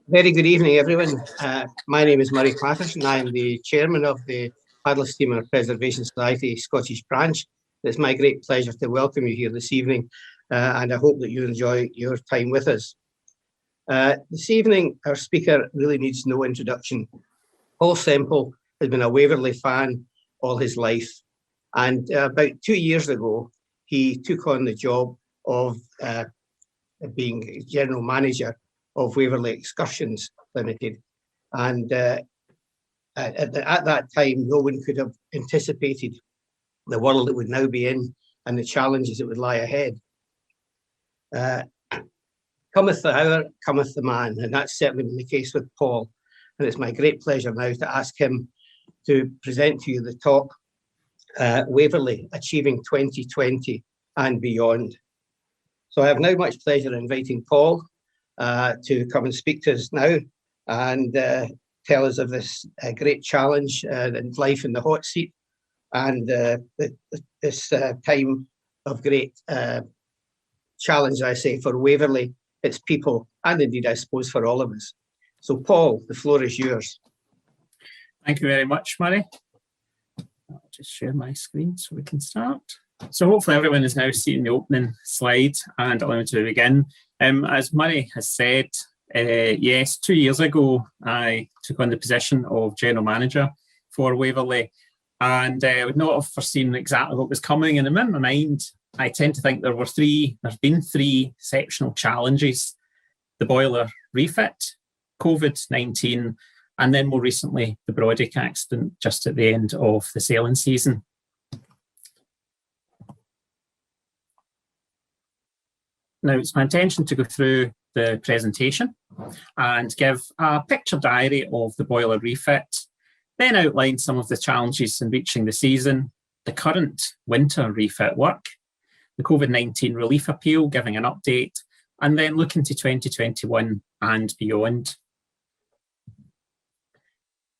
Very good evening, everyone. My name is Murray Patterson. I am the chairman of the Paddle Steamer Preservation Society Scottish Branch. It's my great pleasure to welcome you here this evening, and I hope that you enjoy your time with us. This evening, our speaker really needs no introduction. Paul Semple has been a Waverley fan all his life, and about 2 years ago, he took on the job of being general manager of Waverley Excursions Limited. And at that time, no one could have anticipated the world it would now be in and the challenges that would lie ahead. Cometh the hour, cometh the man, and that's certainly been the case with Paul. And it's my great pleasure now to ask him to present to you the talk, Waverley, Achieving 2020 and Beyond. So I have now much pleasure in inviting Paul to come and speak to us now and tell us of this great challenge and life in the hot seat and this time of great challenge, I say, for Waverley, its people, and indeed, I suppose, for all of us. So, Paul, the floor is yours. Thank you very much, Murray. I'll just share my screen so we can start. So hopefully everyone is now seeing the opening slide and allow me to begin. As Murray has said, yes, 2 years ago, I took on the position of General Manager for Waverley, and I would not have foreseen exactly what was coming. And in my mind, I tend to think there's been three exceptional challenges: the boiler refit, COVID-19, and then more recently, the Brodick accident just at the end of the sailing season. Now, it's my intention to go through the presentation and give a picture diary of the boiler refit, then outline some of the challenges in reaching the season, the current winter refit work, the COVID-19 relief appeal, giving an update, and then look into 2021 and beyond.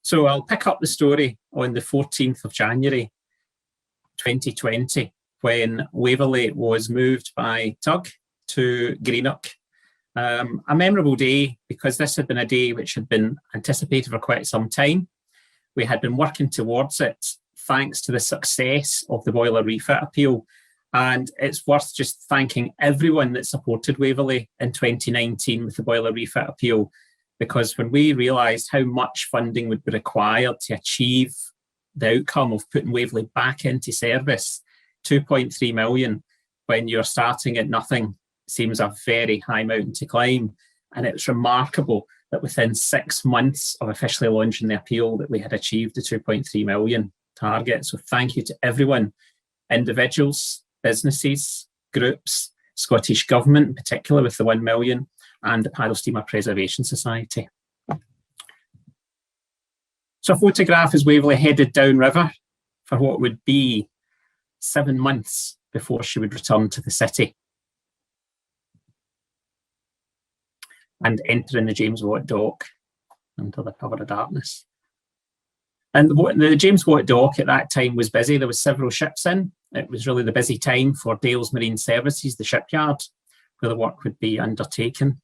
So I'll pick up the story on the 14th of January 2020, when Waverley was moved by tug to Greenock. A memorable day because this had been a day which had been anticipated for quite some time. We had been working towards it thanks to the success of the boiler refit appeal. And it's worth just thanking everyone that supported Waverley in 2019 with the boiler refit appeal, because when we realised how much funding would be required to achieve the outcome of putting Waverley back into service, 2.3 million when you're starting at nothing seems a very high mountain to climb. And it's remarkable that within 6 months of officially launching the appeal that we had achieved the 2.3 million target. So thank you to everyone, individuals, businesses, groups, Scottish Government in particular with the 1 million, and the Paddle Steamer Preservation Society. So a photograph is Waverley headed downriver for what would be 7 months before she would return to the city and entering the James Watt dock under the cover of darkness. And the James Watt dock at that time was busy. There were several ships in. It was really the busy time for Dales Marine Services, the shipyard, where the work would be undertaken.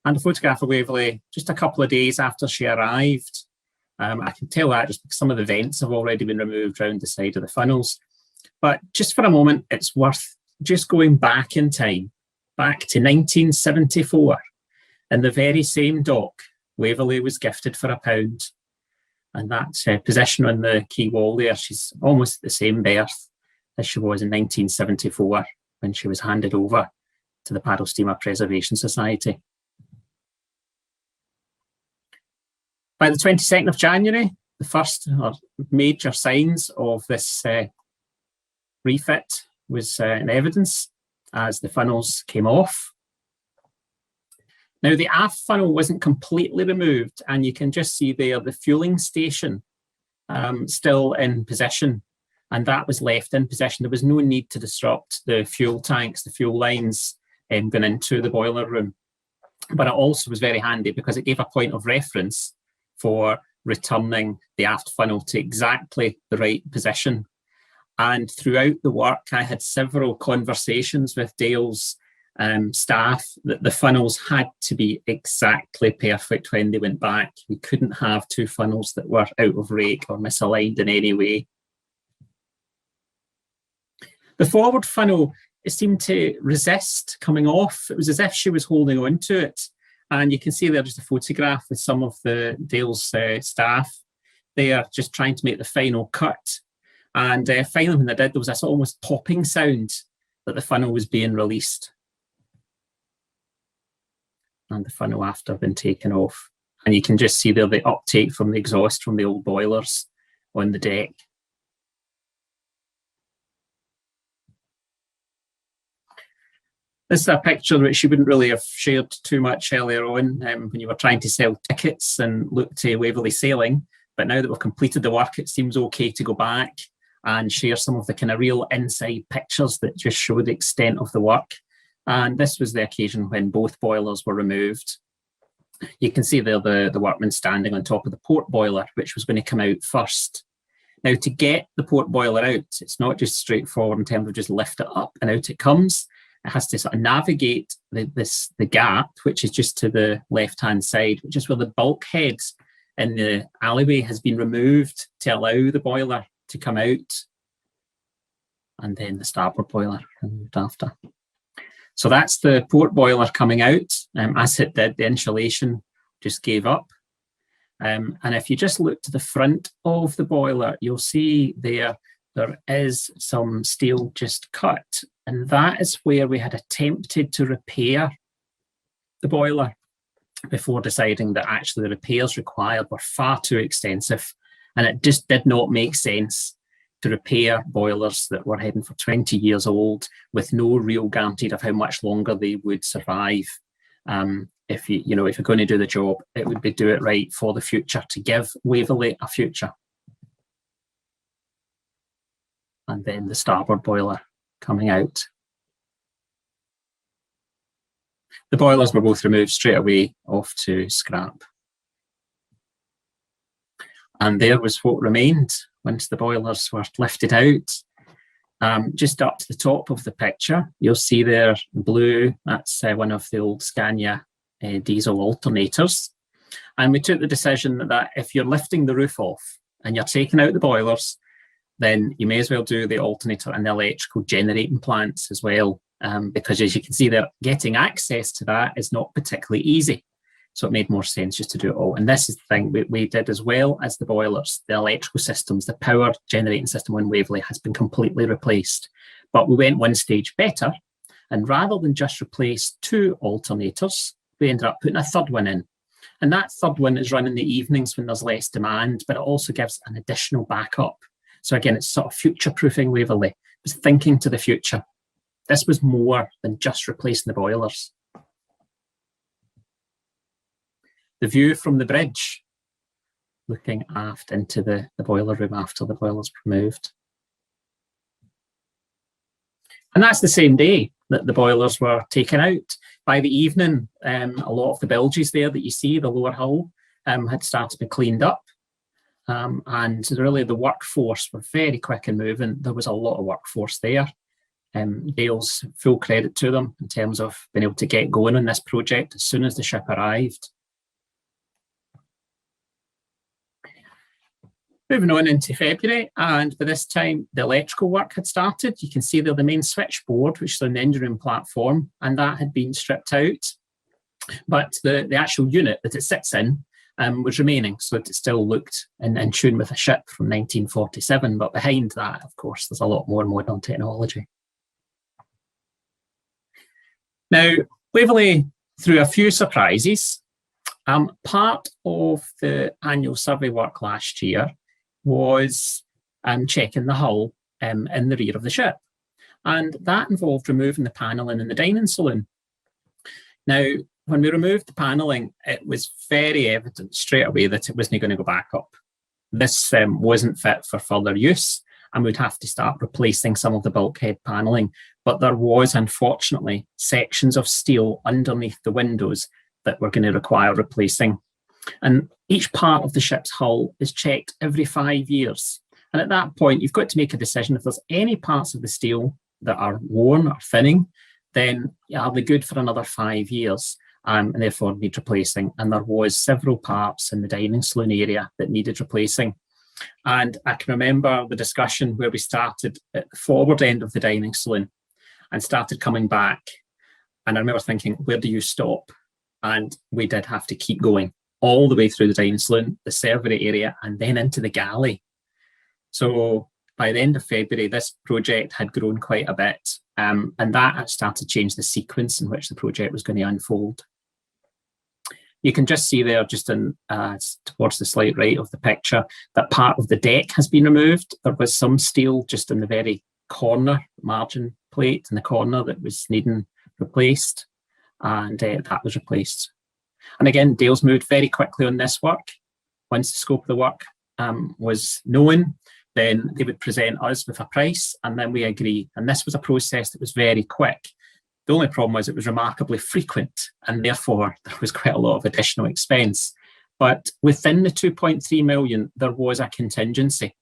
And a photograph of Waverley just a couple of days after she arrived. I can tell that just because some of the vents have already been removed around the side of the funnels. But just for a moment, it's worth just going back in time, back to 1974. In the very same dock, Waverley was gifted for £1. And that position on the quay wall there, she's almost at the same berth as she was in 1974 when she was handed over to the Paddle Steamer Preservation Society. By the 22nd of January, the first major signs of this refit was in evidence as the funnels came off. Now, the aft funnel wasn't completely removed, and you can just see there the fueling station still in position, and that was left in position. There was no need to disrupt the fuel tanks, the fuel lines going into the boiler room. But it also was very handy because it gave a point of reference for returning the aft funnel to exactly the right position. And throughout the work, I had several conversations with Dales staff that the funnels had to be exactly perfect when they went back. We couldn't have two funnels that were out of rake or misaligned in any way. The forward funnel, it seemed to resist coming off. It was as if she was holding on to it. And you can see there just a photograph with some of the Dale's staff. They are just trying to make the final cut. And finally, when they did, there was this almost popping sound that the funnel was being released. And the funnel after been taken off. And you can just see there the uptake from the exhaust from the old boilers on the deck. This is a picture which you wouldn't really have shared too much earlier on when you were trying to sell tickets and look to Waverley sailing. But now that we've completed the work, it seems okay to go back and share some of the kind of real inside pictures that just show the extent of the work. And this was the occasion when both boilers were removed. You can see there the workmen standing on top of the port boiler, which was going to come out first. Now, to get the port boiler out, it's not just straightforward in terms of just lift it up and out it comes. It has to sort of navigate the gap, which is just to the left-hand side, which is where the bulkhead in the alleyway has been removed to allow the boiler to come out. And then the starboard boiler removed after. So that's the port boiler coming out. As it did, the insulation just gave up. And if you just look to the front of the boiler, you'll see there is some steel just cut. And that is where we had attempted to repair the boiler before deciding that actually the repairs required were far too extensive. And it just did not make sense to repair boilers that were heading for 20 years old with no real guarantee of how much longer they would survive. If you're going to do the job, it would be do it right for the future to give Waverley a future. And then the starboard boiler coming out. The boilers were both removed straight away off to scrap. And there was what remained once the boilers were lifted out. Just up to the top of the picture, you'll see there blue, that's one of the old Scania diesel alternators. And we took the decision that if you're lifting the roof off and you're taking out the boilers, then you may as well do the alternator and the electrical generating plants as well, because as you can see there, getting access to that is not particularly easy. So it made more sense just to do it all. And this is the thing we did as well as the boilers, the electrical systems, the power generating system on Waverley has been completely replaced. But we went one stage better, and rather than just replace two alternators, we ended up putting a third one in. And that third one is run in the evenings when there's less demand, but it also gives an additional backup. So again, it's sort of future-proofing Waverley. It was thinking to the future. This was more than just replacing the boilers. The view from the bridge, looking aft into the boiler room after the boilers were moved. And that's the same day that the boilers were taken out. By the evening, a lot of the bilges there that you see, the lower hull, had started to be cleaned up. And really the workforce were very quick in moving. There was a lot of workforce there. Dale's full credit to them in terms of being able to get going on this project as soon as the ship arrived. Moving on into February, and by this time the electrical work had started. You can see there the main switchboard, which is on the engine room platform, and that had been stripped out. But the actual unit that it sits in was remaining, so that it still looked in tune with a ship from 1947. But behind that, of course, there's a lot more modern technology. Now, Waverley threw a few surprises. Part of the annual survey work last year was checking the hull in the rear of the ship. And that involved removing the panelling in the dining saloon. Now, when we removed the panelling, it was very evident straight away that it wasn't going to go back up. This wasn't fit for further use, and we'd have to start replacing some of the bulkhead panelling. But there was, unfortunately, sections of steel underneath the windows that were going to require replacing. And each part of the ship's hull is checked every 5 years. And at that point, you've got to make a decision if there's any parts of the steel that are worn or thinning, then are they good for another 5 years and therefore need replacing? And there was several parts in the dining saloon area that needed replacing. And I can remember the discussion where we started at the forward end of the dining saloon and started coming back. And I remember thinking, where do you stop? And we did have to keep going all the way through the dining saloon, the servery area, and then into the galley. So by the end of February, this project had grown quite a bit, and that had started to change the sequence in which the project was going to unfold. You can just see there, just in towards the slight right of the picture, that part of the deck has been removed. There was some steel just in the very corner, margin plate in the corner, that was needing replaced, and that was replaced. And again, Dale's moved very quickly on this work. Once the scope of the work was known, then they would present us with a price, and then we agree. And this was a process that was very quick. The only problem was it was remarkably frequent, and therefore there was quite a lot of additional expense. But within the 2.3 million, there was a contingency.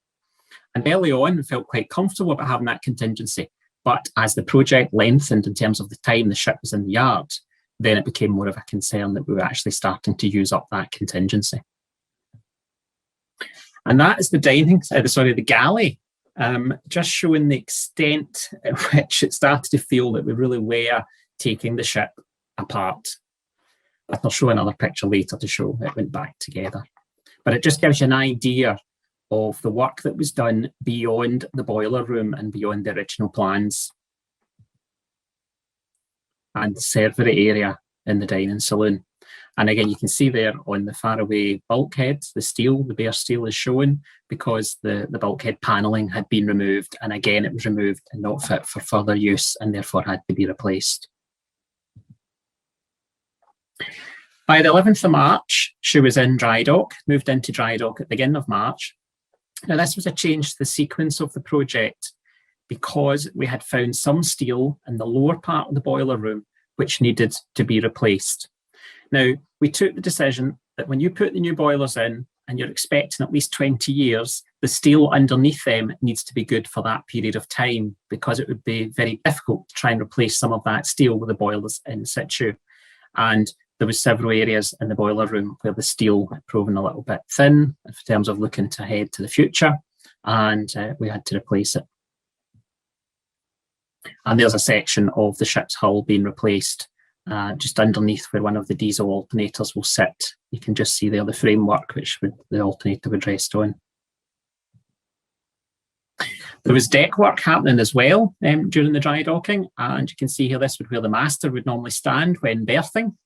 And early on, we felt quite comfortable about having that contingency. But as the project lengthened in terms of the time the ship was in the yard, then it became more of a concern that we were actually starting to use up that contingency. And that is the the galley, just showing the extent at which it started to feel that we really were taking the ship apart. I'll show another picture later to show it went back together. But it just gives you an idea of the work that was done beyond the boiler room and beyond the original plans. And the servery area in the dining saloon. And again, you can see there on the faraway bulkhead, the steel, the bare steel is shown because the bulkhead panelling had been removed. And again, it was removed and not fit for further use and therefore had to be replaced. By the 11th of March, she was in dry dock, moved into dry dock at the beginning of March. Now, this was a change to the sequence of the project because we had found some steel in the lower part of the boiler room which needed to be replaced. Now, we took the decision that when you put the new boilers in and you're expecting at least 20 years, the steel underneath them needs to be good for that period of time because it would be very difficult to try and replace some of that steel with the boilers in situ. And there was several areas in the boiler room where the steel had proven a little bit thin in terms of looking ahead to the future, and we had to replace it. And there's a section of the ship's hull being replaced just underneath where one of the diesel alternators will sit. You can just see there the framework which the alternator would rest on. There was deck work happening as well during the dry docking, and you can see here this would where the master would normally stand when berthing,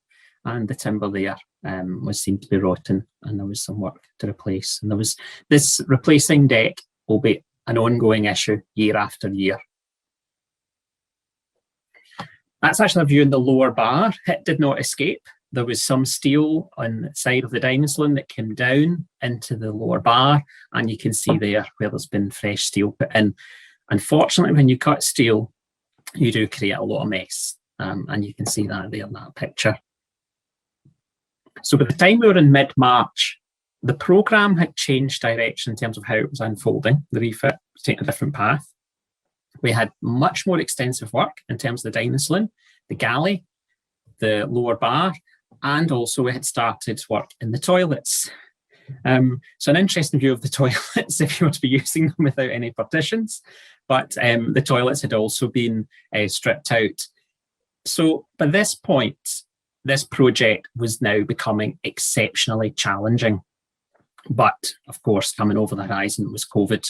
and the timber there was seen to be rotten, and there was some work to replace. And there was this replacing deck will be an ongoing issue year after year. That's actually a view in the lower bar. It did not escape. There was some steel on the side of the dining saloon that came down into the lower bar, and you can see there where there's been fresh steel put in. Unfortunately, when you cut steel, you do create a lot of mess, and you can see that there in that picture. So by the time we were in mid-March, the programme had changed direction in terms of how it was unfolding. The refit was taking a different path. We had much more extensive work in terms of the dining saloon, the galley, the lower bar, and also we had started work in the toilets. So an interesting view of the toilets if you want to be using them without any partitions, but the toilets had also been stripped out. So by this point, this project was now becoming exceptionally challenging. But of course, coming over the horizon was COVID,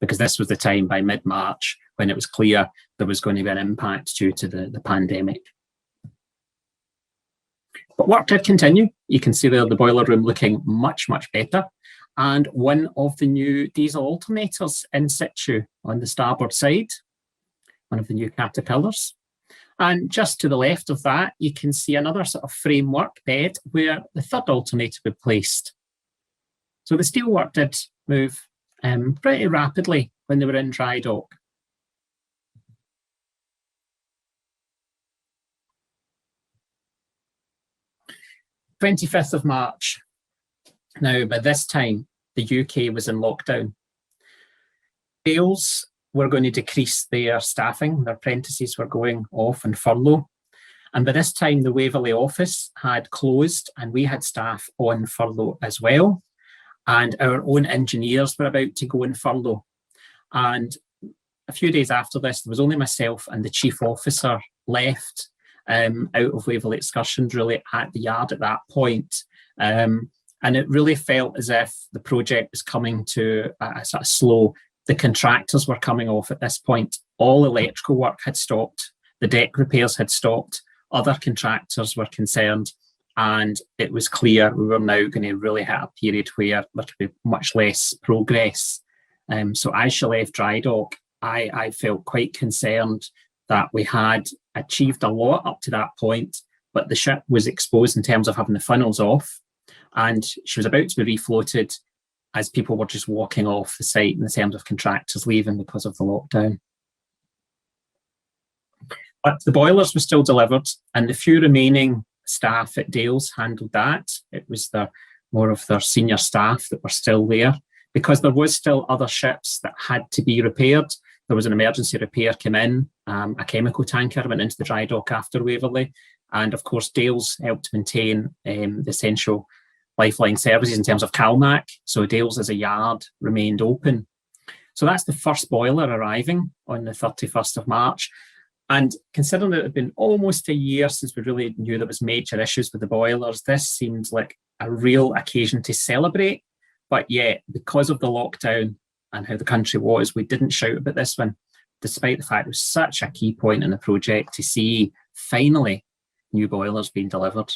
because this was the time by mid-March when it was clear there was going to be an impact due to the pandemic. But work did continue. You can see there the boiler room looking much, much better. And one of the new diesel alternators in situ on the starboard side, one of the new Caterpillars. And just to the left of that, you can see another sort of framework bed where the third alternator was placed. So the steelwork did move pretty rapidly when they were in dry dock. March 25th. Now, by this time, the UK was in lockdown. Wales were going to decrease their staffing. Their apprentices were going off on furlough. And by this time, the Waverley office had closed and we had staff on furlough as well. And our own engineers were about to go on furlough. And a few days after this, there was only myself and the chief officer left out of Waverley Excursions really at the yard at that point. And it really felt as if the project was coming to a sort of slow. The contractors were coming off at this point. All electrical work had stopped. The deck repairs had stopped. Other contractors were concerned. And it was clear we were now going to really hit a period where there could be much less progress. So as she left dry dock, I felt quite concerned that we had achieved a lot up to that point, but the ship was exposed in terms of having the funnels off, and she was about to be refloated as people were just walking off the site in terms of contractors leaving because of the lockdown. But the boilers were still delivered, and the few remaining staff at Dales handled that. It was more of their senior staff that were still there, because there was still other ships that had to be repaired. There was an emergency repair came in, a chemical tanker went into the dry dock after Waverley, and of course Dales helped maintain the essential lifeline services in terms of CalMac, so Dales as a yard remained open. So that's the first boiler arriving on the 31st of March. And considering that it had been almost a year since we really knew there was major issues with the boilers, this seemed like a real occasion to celebrate. But yet, because of the lockdown and how the country was, we didn't shout about this one, despite the fact it was such a key point in the project to see finally new boilers being delivered.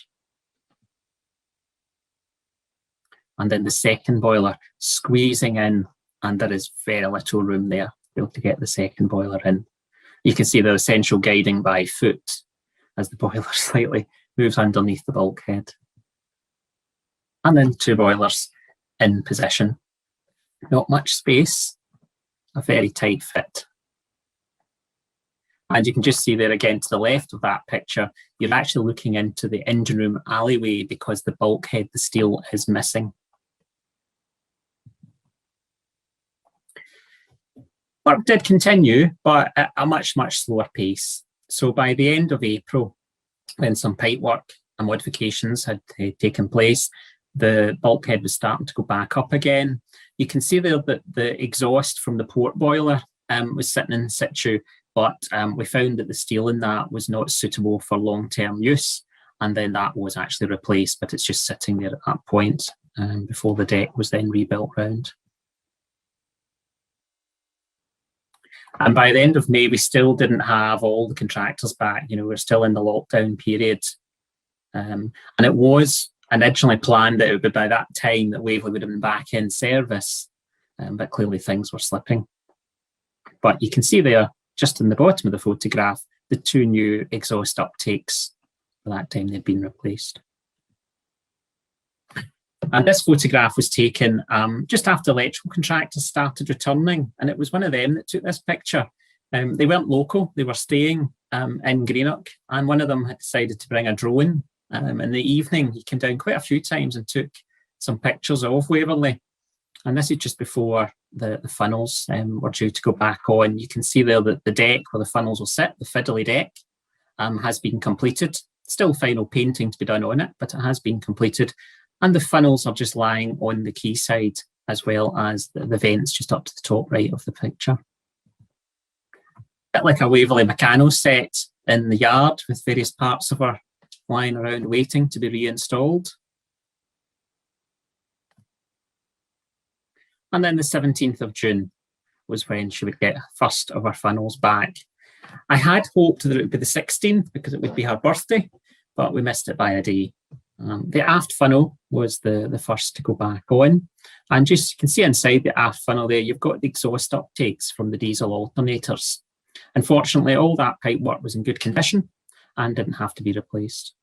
And then the second boiler squeezing in, and there is very little room there to be able to get the second boiler in. You can see the essential guiding by foot as the boiler slightly moves underneath the bulkhead. And then two boilers in position. Not much space, a very tight fit. And you can just see there again to the left of that picture, you're actually looking into the engine room alleyway because the bulkhead, the steel, is missing. Work did continue, but at a much, much slower pace. So by the end of April, when some pipe work and modifications had taken place, the bulkhead was starting to go back up again. You can see there that the exhaust from the port boiler was sitting in situ, but we found that the steel in that was not suitable for long-term use, and then that was actually replaced, but it's just sitting there at that point before the deck was then rebuilt round. And by the end of May, we still didn't have all the contractors back. You know, we're still in the lockdown period. And it was originally planned that it would be by that time that Waverley would have been back in service, but clearly things were slipping. But you can see there, just in the bottom of the photograph, the two new exhaust uptakes. By that time, they'd been replaced. And this photograph was taken just after electrical contractors started returning, and it was one of them that took this picture. They weren't local, they were staying in Greenock, and one of them had decided to bring a drone. In the evening, he came down quite a few times and took some pictures of Waverley. And this is just before the funnels were due to go back on. You can see there that the deck where the funnels will sit, the fiddly deck, has been completed. Still final painting to be done on it, but it has been completed. And the funnels are just lying on the quayside, as well as the vents just up to the top right of the picture. A bit like a Waverley Meccano set in the yard with various parts of her lying around waiting to be reinstalled. And then the 17th of June was when she would get first of her funnels back. I had hoped that it would be the 16th because it would be her birthday, but we missed it by a day. The aft funnel was the first to go back on, and just you can see inside the aft funnel there, you've got the exhaust uptakes from the diesel alternators. Unfortunately, all that pipe work was in good condition and didn't have to be replaced.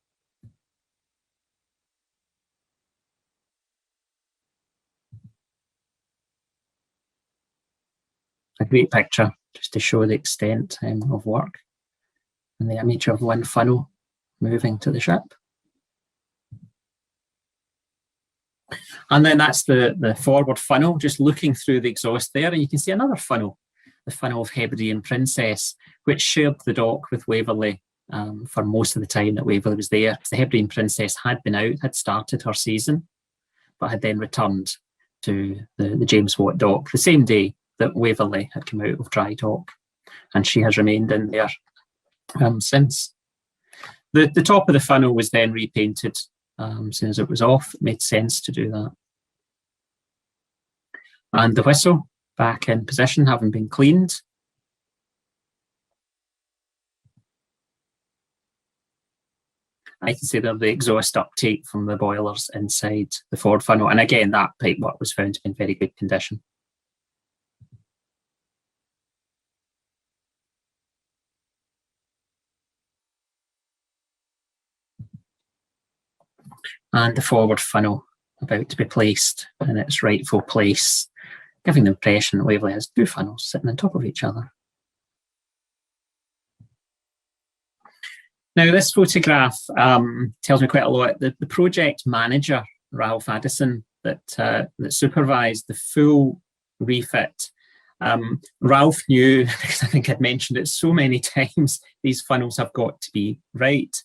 A great picture just to show the extent of work and the image of one funnel moving to the ship. And then that's the forward funnel, just looking through the exhaust there, and you can see another funnel. the funnel of Hebridean Princess, which shared the dock with Waverley for most of the time that Waverley was there. The Hebridean Princess had been out, had started her season, but had then returned to the James Watt dock the same day that Waverley had come out of dry dock, and she has remained in there since. The top of the funnel was then repainted as soon as it was off. It made sense to do that. And the whistle back in position, having been cleaned. I can see there the exhaust uptake from the boilers inside the forward funnel. And again, that pipework was found to be in very good condition. And the forward funnel about to be placed in its rightful place, giving the impression that Waverley has two funnels sitting on top of each other. Now, this photograph tells me quite a lot. The project manager, Ralph Addison, that supervised the full refit, Ralph knew, because I think I'd mentioned it so many times, these funnels have got to be right.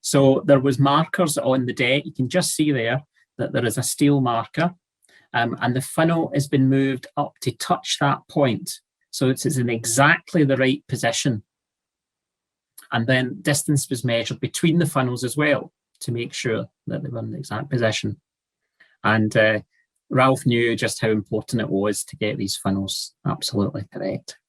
So there was markers on the deck. You can just see there that there is a steel marker, and the funnel has been moved up to touch that point. So it's in exactly the right position. And then distance was measured between the funnels as well to make sure that they were in the exact position. And Ralph knew just how important it was to get these funnels absolutely correct.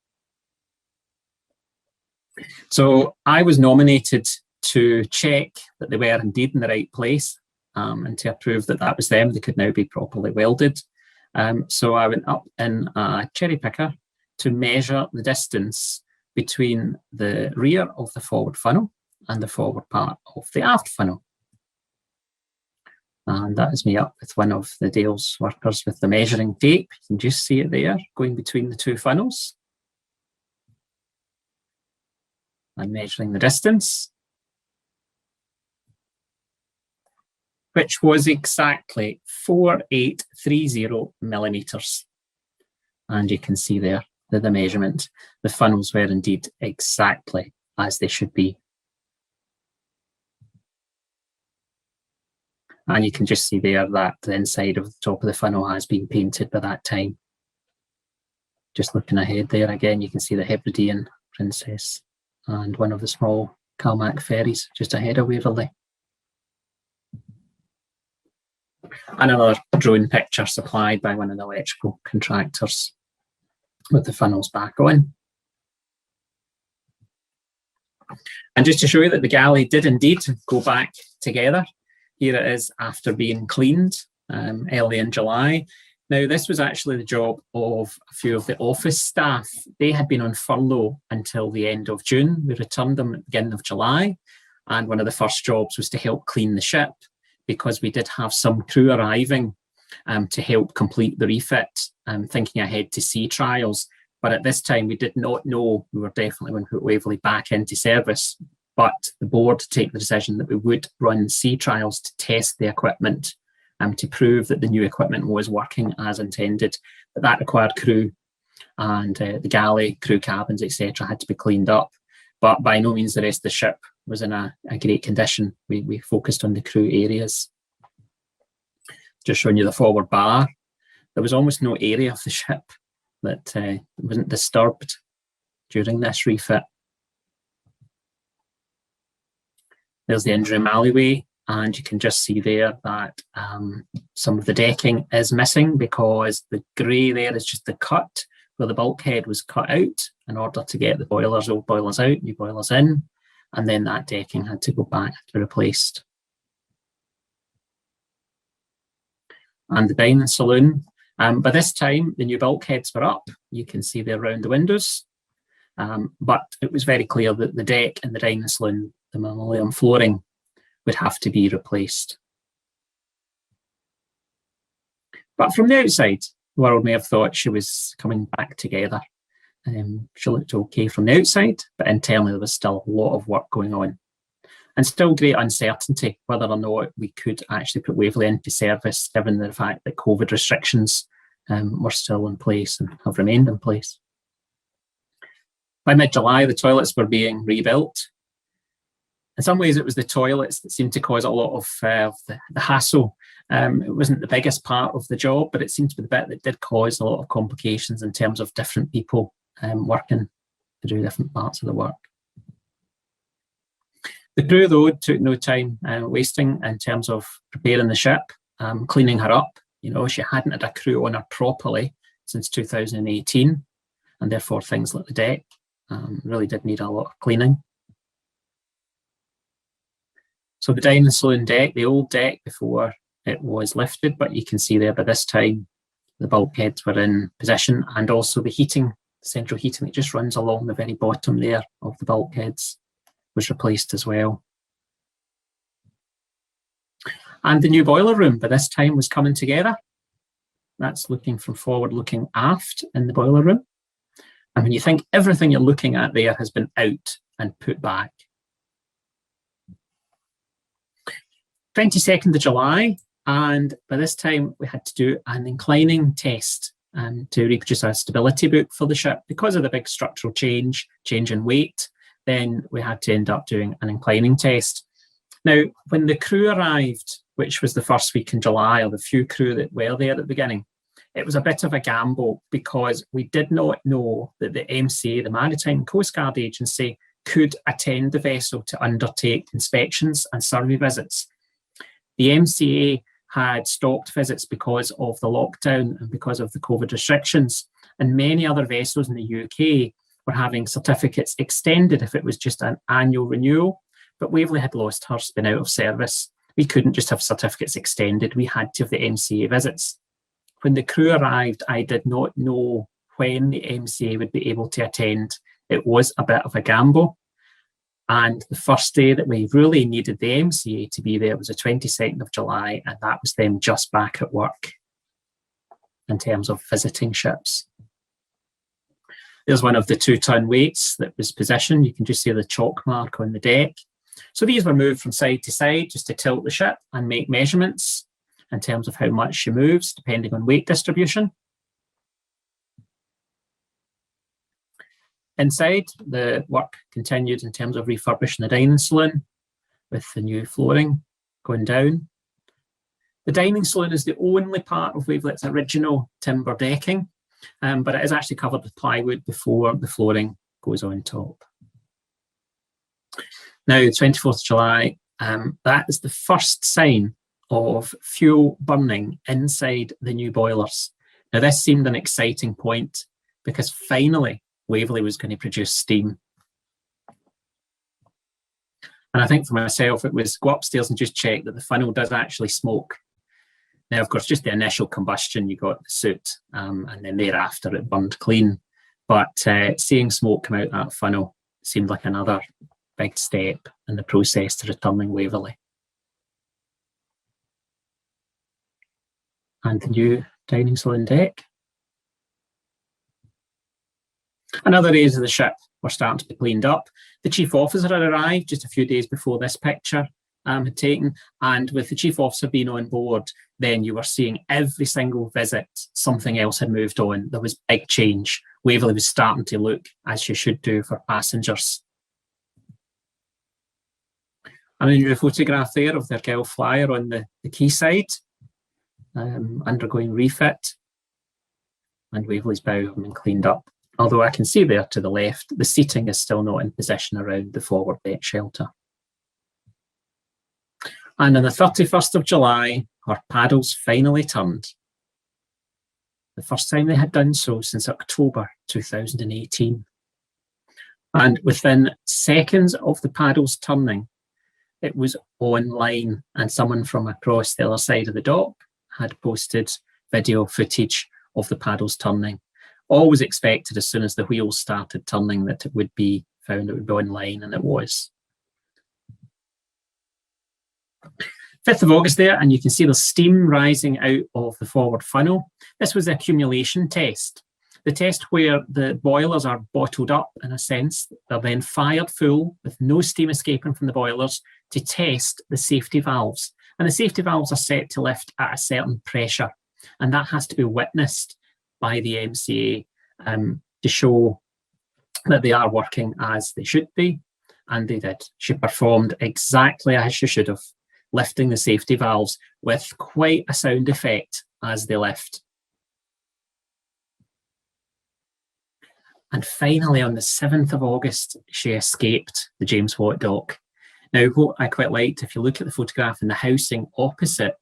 So I was nominated to check that they were indeed in the right place, and to approve that that was them. They could now be properly welded. So I went up in a cherry picker to measure the distance between the rear of the forward funnel and the forward part of the aft funnel. And that is me up with one of the Dale's workers with the measuring tape. You can just see it there, going between the two funnels. I'm measuring the distance, which was exactly 4830 millimetres. And you can see there the measurement. The funnels were indeed exactly as they should be. And you can just see there that the inside of the top of the funnel has been painted by that time. Just looking ahead there again, you can see the Hebridean Princess and one of the small Calmac ferries just ahead of Waverley. Another drone picture supplied by one of the electrical contractors with the funnels back on. And just to show you that the galley did indeed go back together, here it is after being cleaned early in July. Now, this was actually the job of a few of the office staff. They had been on furlough until the end of June. We returned them at the beginning of July, and one of the first jobs was to help clean the ship, because we did have some crew arriving to help complete the refit, thinking ahead to sea trials. But at this time, we did not know we were definitely going to put Waverley back into service. But the board take the decision that we would run sea trials to test the equipment, to prove that the new equipment was working as intended. But that required crew, and the galley, crew cabins, etc. had to be cleaned up. But by no means the rest of the ship was in a great condition. We focused on the crew areas. Just showing you the forward bar. There was almost no area of the ship that wasn't disturbed during this refit. There's the engine room alleyway, and you can just see there that some of the decking is missing, because the grey there is just the cut where the bulkhead was cut out in order to get the boilers, old boilers out, new boilers in, and then that decking had to go back to be replaced. And the dining saloon, by this time the new bulkheads were up. You can see there around the windows, but it was very clear that the deck and the dining saloon, the linoleum flooring, would have to be replaced. But from the outside, the world may have thought she was coming back together. She looked okay from the outside, but internally there was still a lot of work going on. And still great uncertainty whether or not we could actually put Waverley into service, given the fact that COVID restrictions were still in place and have remained in place. By mid-July, the toilets were being rebuilt. In some ways, it was the toilets that seemed to cause a lot of the hassle. It wasn't the biggest part of the job, but it seemed to be the bit that did cause a lot of complications in terms of different people working to do different parts of the work. The crew, though, took no time wasting in terms of preparing the ship, cleaning her up. You know, she hadn't had a crew on her properly since 2018, and therefore things like the deck really did need a lot of cleaning. So the dining saloon deck, the old deck before it was lifted, but you can see there by this time the bulkheads were in position, and also the heating, central heating that just runs along the very bottom there of the bulkheads was replaced as well. And the new boiler room by this time was coming together. That's looking from forward, looking aft in the boiler room. And when you think everything you're looking at there has been out and put back. 22nd of July, and by this time we had to do an inclining test to reproduce a stability book for the ship. Because of the big structural change in weight, then we had to end up doing an inclining test. Now, when the crew arrived, which was the first week in July, or the few crew that were there at the beginning, it was a bit of a gamble because we did not know that the MCA, the Maritime Coast Guard Agency, could attend the vessel to undertake inspections and survey visits. The MCA had stopped visits because of the lockdown and because of the COVID restrictions, and many other vessels in the UK were having certificates extended if it was just an annual renewal, but Waverley had lost hers, been out of service. We couldn't just have certificates extended, we had to have the MCA visits. When the crew arrived, I did not know when the MCA would be able to attend. It was a bit of a gamble. And the first day that we really needed the MCA to be there was the 22nd of July, and that was them just back at work in terms of visiting ships. There's one of the 2-ton weights that was positioned. You can just see the chalk mark on the deck. So these were moved from side to side just to tilt the ship and make measurements in terms of how much she moves, depending on weight distribution. Inside, the work continued in terms of refurbishing the dining saloon with the new flooring going down. The dining saloon is the only part of Waverley's original timber decking, but it is actually covered with plywood before the flooring goes on top. Now, the 24th of July, that is the first sign of fuel burning inside the new boilers. Now, this seemed an exciting point because finally Waverley was going to produce steam. And I think for myself, it was go upstairs and just check that the funnel does actually smoke. Now, of course, just the initial combustion, you got the soot, and then thereafter it burned clean. But seeing smoke come out that funnel seemed like another big step in the process to returning Waverley. And the new dining saloon deck. And other areas of the ship were starting to be cleaned up. The chief officer had arrived just a few days before this picture had taken, and with the chief officer being on board, then you were seeing every single visit something else had moved on. There was big change. Waverley was starting to look as you should do for passengers. And a new photograph there of their Gulf flyer on the quayside, undergoing refit, and Waverley's bow having been cleaned up. Although I can see there to the left, the seating is still not in position around the forward deck shelter. And on the 31st of July, our paddles finally turned. The first time they had done so since October 2018. And within seconds of the paddles turning, it was online, and someone from across the other side of the dock had posted video footage of the paddles turning. Always expected as soon as the wheels started turning that it would be found, it would be online, and it was. 5th of August there, and you can see the steam rising out of the forward funnel. This was the accumulation test. The test where the boilers are bottled up in a sense. They're then fired full with no steam escaping from the boilers to test the safety valves. And the safety valves are set to lift at a certain pressure, and that has to be witnessed by the MCA to show that they are working as they should be, and they did. She performed exactly as she should have, lifting the safety valves with quite a sound effect as they lift. And finally, on the 7th of August, she escaped the James Watt dock. Now, what I quite liked, if you look at the photograph in the housing opposite,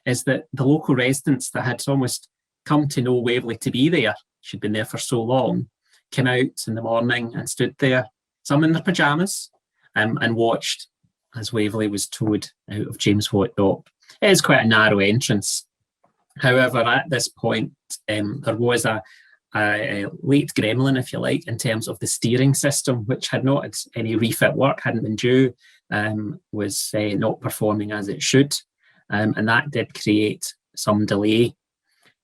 is that the local residents that had almost come to know Waverley to be there, she'd been there for so long, came out in the morning and stood there, some in their pyjamas, and watched as Waverley was towed out of James Watt dock. It is quite a narrow entrance. However, at this point, there was a late gremlin, if you like, in terms of the steering system, which had not had any refit work, hadn't been due, was not performing as it should, and that did create some delay.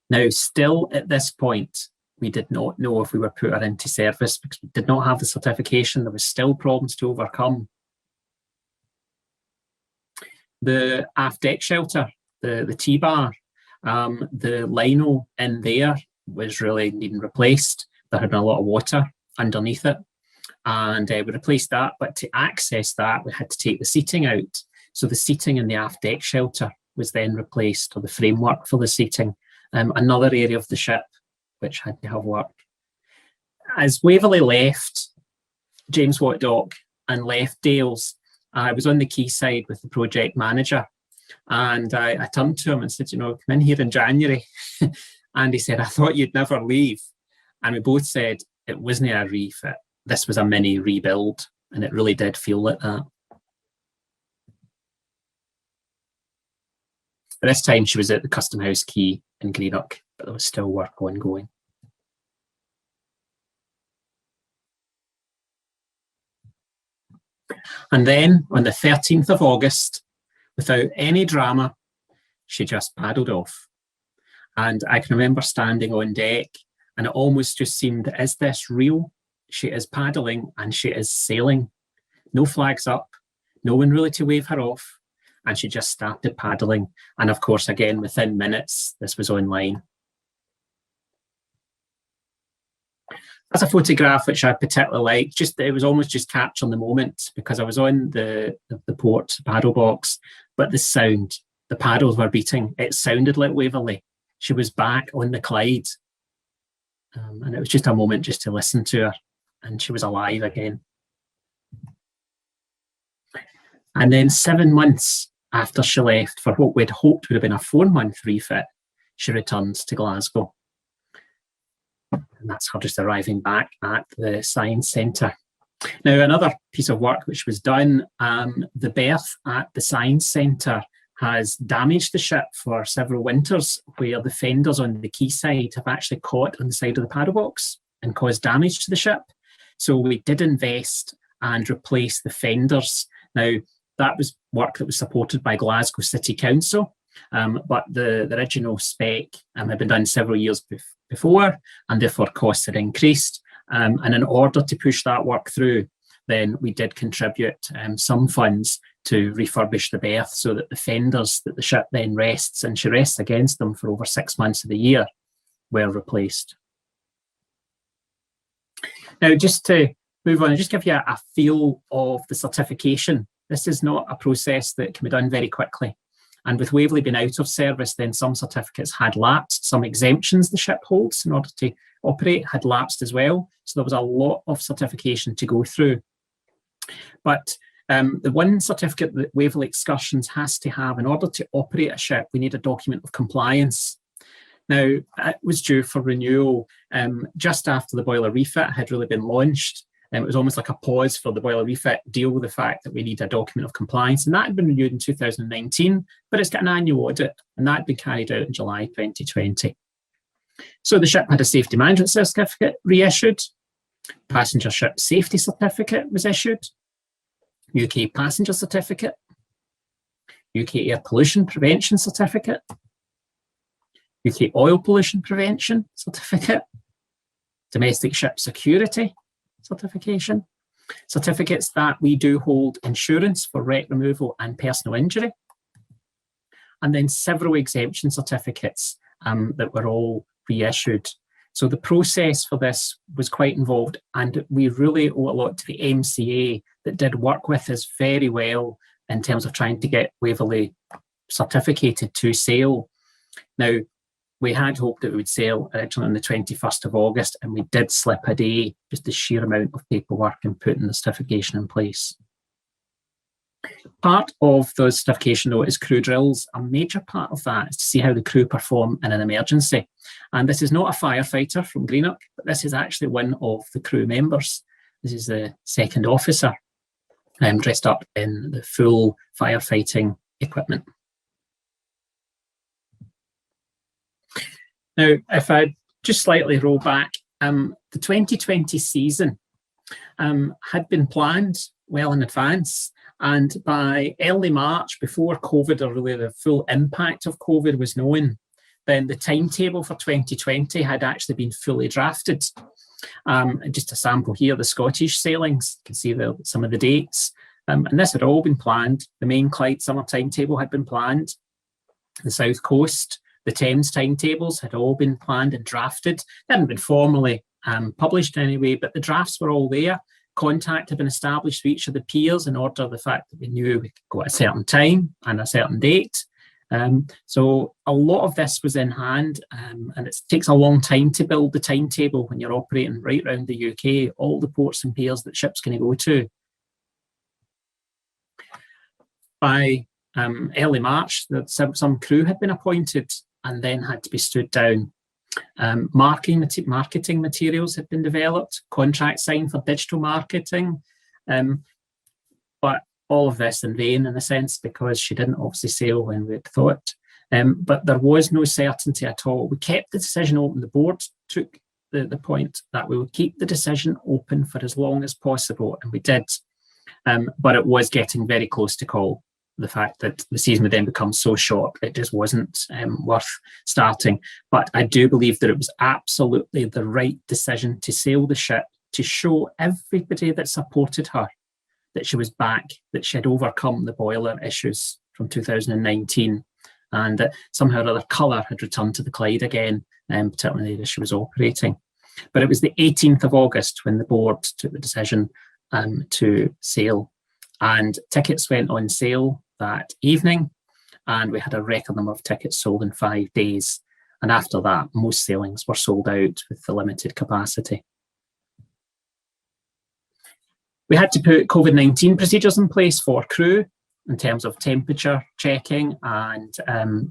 Now, still at this point, we did not know if we were put her into service because we did not have the certification. There was still problems to overcome. The aft deck shelter, the T-bar, the lino in there was really needing replaced. There had been a lot of water underneath it, and we replaced that, but to access that we had to take the seating out. So the seating in the aft deck shelter was then replaced, or the framework for the seating. Another area of the ship which had to have work. As Waverley left James Watt Dock and left Dales, I was on the quayside with the project manager, and I turned to him and said, you know, come in here in January. And he said, I thought you'd never leave. And we both said, it wasn't a refit. This was a mini rebuild, and it really did feel like that. At this time, she was at the Custom House Quay in Greenock, but there was still work ongoing. And then on the 13th of August, without any drama, she just paddled off. And I can remember standing on deck, and it almost just seemed, is this real? She is paddling and she is sailing. No flags up, no one really to wave her off. And she just started paddling. And of course, again, within minutes, this was online. That's a photograph which I particularly liked. Just, it was almost just capturing the moment, because I was on the port paddle box, but the sound, the paddles were beating. It sounded like Waverley. She was back on the Clyde. And it was just a moment just to listen to her, and she was alive again. And then 7 months after she left for what we'd hoped would have been a 4-month refit, she returns to Glasgow. And that's her just arriving back at the Science Centre. Now, another piece of work which was done, the berth at the Science Centre has damaged the ship for several winters, where the fenders on the quayside have actually caught on the side of the paddle box and caused damage to the ship. So we did invest and replace the fenders. Now, that was work that was supported by Glasgow City Council, but the original spec had been done several years before, and therefore costs had increased. And in order to push that work through, then we did contribute some funds to refurbish the berth so that the fenders that the ship then rests, and she rests against them for over 6 months of the year, were replaced. Now, just to move on and just give you a feel of the certification. This is not a process that can be done very quickly. And with Waverley being out of service, then some certificates had lapsed. Some exemptions the ship holds in order to operate had lapsed as well. So there was a lot of certification to go through. But the one certificate that Waverley Excursions has to have in order to operate a ship, we need a document of compliance. Now, it was due for renewal just after the boiler refit had really been launched. It was almost like a pause for the boiler refit, deal with the fact that we need a document of compliance. And that had been renewed in 2019, but it's got an annual audit, and that had been carried out in July 2020. So the ship had a safety management certificate reissued, passenger ship safety certificate was issued, UK passenger certificate, UK air pollution prevention certificate, UK oil pollution prevention certificate, domestic ship security certification, certificates that we do hold insurance for wreck removal and personal injury, and then several exemption certificates that were all reissued. So the process for this was quite involved, and we really owe a lot to the MCA that did work with us very well in terms of trying to get Waverley certificated to sale. Now, we had hoped that it would sell originally on the 21st of August, and we did slip a day, just the sheer amount of paperwork and putting the certification in place. Part of those certification, though, is crew drills. A major part of that is to see how the crew perform in an emergency. And this is not a firefighter from Greenock, but this is actually one of the crew members. This is the second officer, dressed up in the full firefighting equipment. Now, if I just slightly roll back, the 2020 season had been planned well in advance. And by early March, before COVID, or really the full impact of COVID was known, then the timetable for 2020 had actually been fully drafted. Just a sample here, the Scottish sailings, you can see some of the dates. And this had all been planned. The main Clyde summer timetable had been planned. The South Coast, the Thames timetables had all been planned and drafted. They hadn't been formally published anyway, but the drafts were all there. Contact had been established with each of the piers in order of the fact that we knew we could go at a certain time and a certain date. So a lot of this was in hand, and it takes a long time to build the timetable when you're operating right around the UK, all the ports and piers that ships can go to. By early March, some crew had been appointed and then had to be stood down. Marketing materials had been developed, contracts signed for digital marketing, but all of this in vain in a sense, because she didn't obviously sail when we had thought. But there was no certainty at all. We kept the decision open. The board took the point that we would keep the decision open for as long as possible, and we did. But it was getting very close to call. The fact that the season would then become so short, it just wasn't worth starting. But I do believe that it was absolutely the right decision to sail the ship, to show everybody that supported her that she was back, that she had overcome the boiler issues from 2019, and that somehow or other colour had returned to the Clyde again, particularly as she was operating. But it was the 18th of August when the board took the decision to sail, and tickets went on sale that evening, and we had a record number of tickets sold in 5 days. And after that, most sailings were sold out with the limited capacity. We had to put COVID-19 procedures in place for crew in terms of temperature checking and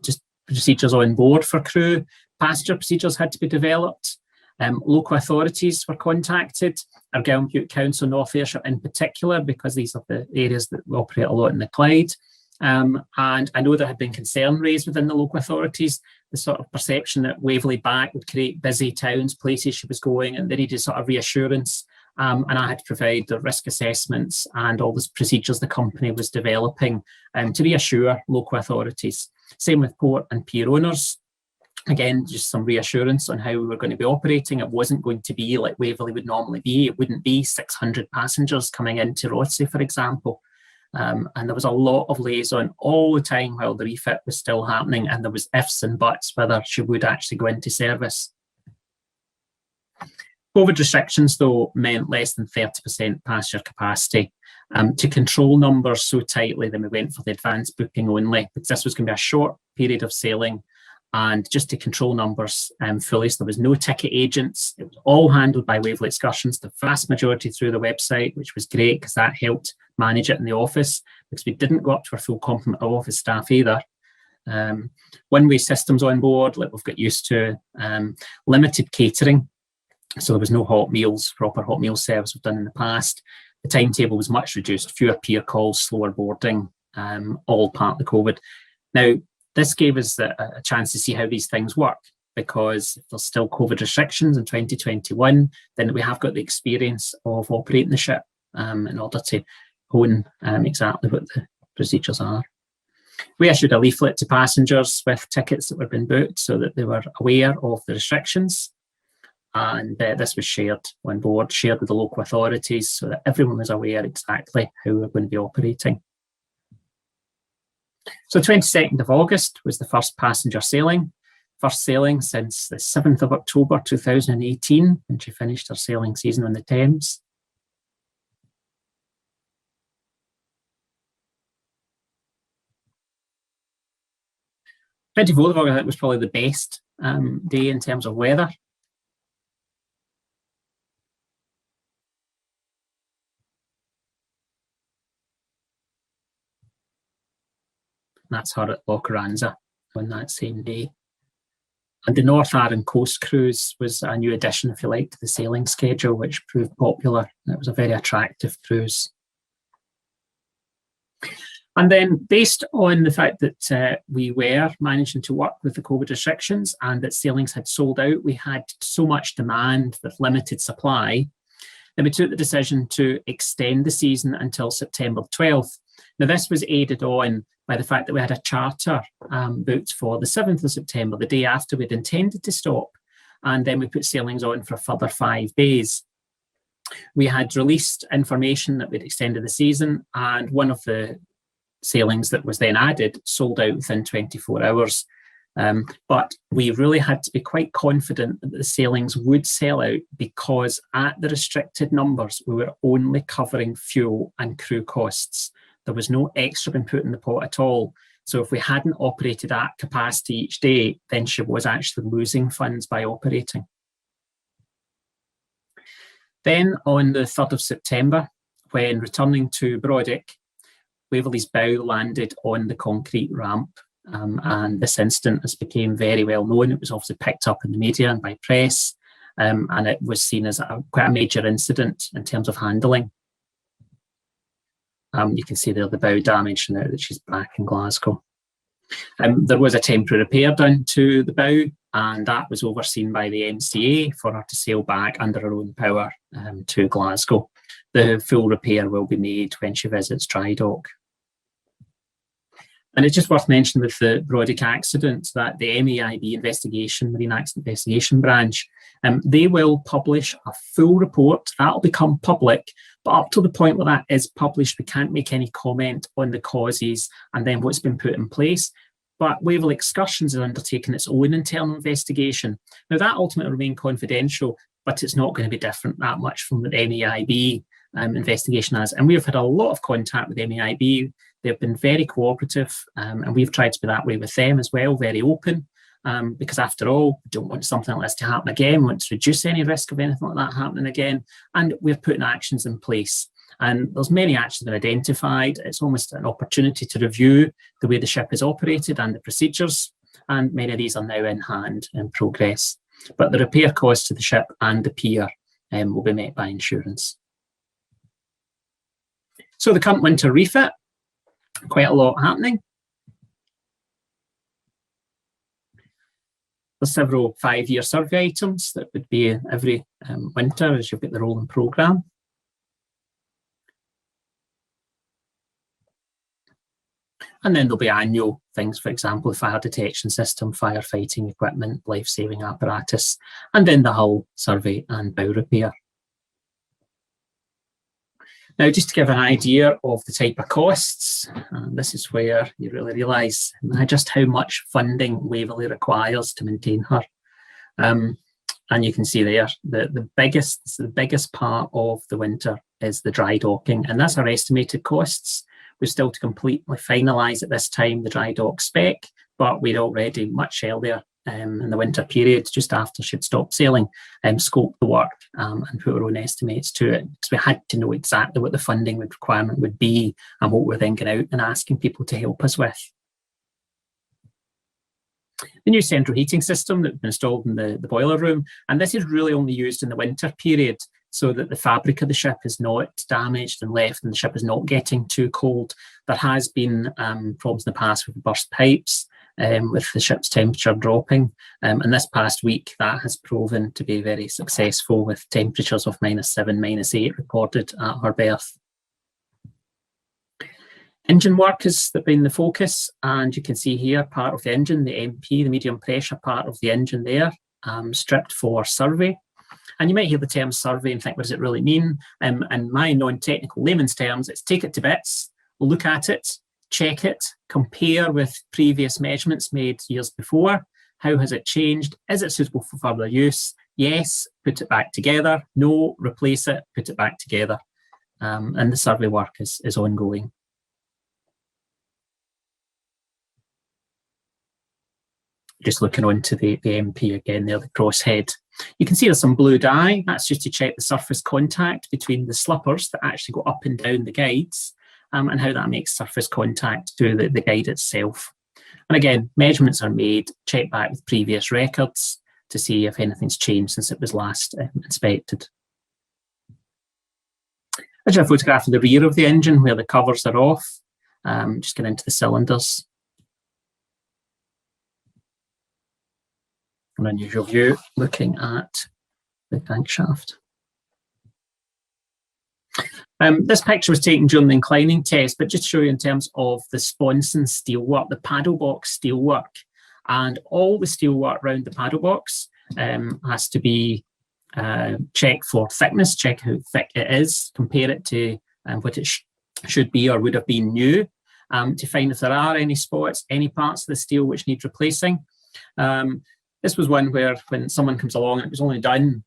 just procedures on board for crew. Passenger procedures had to be developed. Local authorities were contacted, Argyll and Bute Council, North Ayrshire in particular, because these are the areas that we operate a lot in the Clyde. And I know there had been concern raised within the local authorities, the sort of perception that Waverley back would create busy towns, places she was going, and they needed sort of reassurance. And I had to provide the risk assessments and all the procedures the company was developing to reassure local authorities. Same with port and pier owners. Again, just some reassurance on how we were going to be operating. It wasn't going to be like Waverley would normally be. It wouldn't be 600 passengers coming into Rothesay, for example. And there was a lot of liaison all the time while the refit was still happening, and there was ifs and buts whether she would actually go into service. COVID restrictions, though, meant less than 30% passenger capacity. To control numbers so tightly, then we went for the advanced booking only, because this was going to be a short period of sailing. And just to control numbers fully, so there was no ticket agents. It was all handled by Waverley Excursions, the vast majority through the website, which was great because that helped manage it in the office, because we didn't go up to our full complement of office staff either. One-way systems on board, like we've got used to, limited catering. So there was no hot meals, proper hot meal service we've done in the past. The timetable was much reduced, fewer pier calls, slower boarding, all part of the COVID. Now, this gave us a chance to see how these things work, because if there's still COVID restrictions in 2021, then we have got the experience of operating the ship in order to hone exactly what the procedures are. We issued a leaflet to passengers with tickets that were being booked so that they were aware of the restrictions. And this was shared on board, shared with the local authorities so that everyone was aware exactly how we were going to be operating. So 22nd of August was the first passenger sailing. first sailing since the 7th of October 2018, when she finished her sailing season on the Thames. I think it was probably the best day in terms of weather. That's her at Loch Ranza on that same day. And the North Arran Coast Cruise was a new addition, if you like, to the sailing schedule, which proved popular. It was a very attractive cruise. And then, based on the fact that we were managing to work with the COVID restrictions and that sailings had sold out, we had so much demand with limited supply, then we took the decision to extend the season until September 12th. Now, this was aided on by the fact that we had a charter booked for the 7th of September, the day after we'd intended to stop, and then we put sailings on for a further 5 days. We had released information that we'd extended the season, and one of the sailings that was then added sold out within 24 hours. But we really had to be quite confident that the sailings would sell out, because at the restricted numbers, we were only covering fuel and crew costs. There was no extra been put in the pot at all. So if we hadn't operated at capacity each day, then she was actually losing funds by operating. Then on the 3rd of September, when returning to Brodick, Waverley's bow landed on the concrete ramp, and this incident has become very well known. It was obviously picked up in the media and by press, and it was seen as quite a major incident in terms of handling. You can see there the bow damage now that she's back in Glasgow. There was a temporary repair done to the bow, and that was overseen by the MCA for her to sail back under her own power to Glasgow. The full repair will be made when she visits dry dock. And it's just worth mentioning with the Brodick accident that the MEIB investigation, Marine Accident Investigation Branch, they will publish a full report. That'll become public, but up to the point where that is published, we can't make any comment on the causes and then what's been put in place. But Waverley Excursions has undertaken its own internal investigation. Now, that ultimately remain confidential, but it's not going to be different that much from the MEIB investigation has. And we've had a lot of contact with MEIB. They've been very cooperative, and we've tried to be that way with them as well, very open, because after all, we don't want something like this to happen again. We want to reduce any risk of anything like that happening again. And we're putting actions in place. And there's many actions that are identified. It's almost an opportunity to review the way the ship is operated and the procedures. And many of these are now in hand in progress. But the repair costs to the ship and the pier will be met by insurance. So the current winter refit, quite a lot happening. There's several 5-year survey items that would be every winter as you've got the rolling programme. And then there'll be annual things, for example, the fire detection system, firefighting equipment, life-saving apparatus, and then the hull survey and bow repair. Now, just to give an idea of the type of costs, this is where you really realise just how much funding Waverley requires to maintain her. And you can see there the biggest part of the winter is the dry docking, and that's our estimated costs. We're still to completely finalise at this time the dry dock spec, but we'd already much earlier in the winter period, just after she'd stopped sailing, scoped the work and put our own estimates to it, because we had to know exactly what the funding requirement would be and what we're then going out and asking people to help us with. The new central heating system that's been installed in the boiler room, and this is really only used in the winter period so that the fabric of the ship is not damaged and left and the ship is not getting too cold. There has been problems in the past with burst pipes, with the ship's temperature dropping, and this past week that has proven to be very successful, with temperatures of -7, -8 recorded at her berth. Engine work has been the focus, and you can see here part of the engine, the MP, the medium pressure part of the engine there, stripped for survey. And you might hear the term survey and think, what does it really mean? In my non-technical layman's terms, it's take it to bits, look at it, check it, compare with previous measurements made years before, How has it changed? Is it suitable for further use? Yes, put it back together. No, replace it, put it back together. And the survey work is ongoing. Just looking on to the MP again there, the crosshead. You can see there's some blue dye. That's just to check the surface contact between the slippers that actually go up and down the guides, and how that makes surface contact to the guide itself. And again, measurements are made, check back with previous records to see if anything's changed since it was last inspected. Here's a photograph of the rear of the engine where the covers are off. Just get into the cylinders. An unusual view looking at the crankshaft. This picture was taken during the inclining test, but just to show you in terms of the sponson steelwork, the paddle box steelwork, and all the steelwork around the paddle box has to be checked for thickness, check how thick it is, compare it to what it should be or would have been new, to find if there are any spots, any parts of the steel which need replacing. This was one where when someone comes along, and it was only done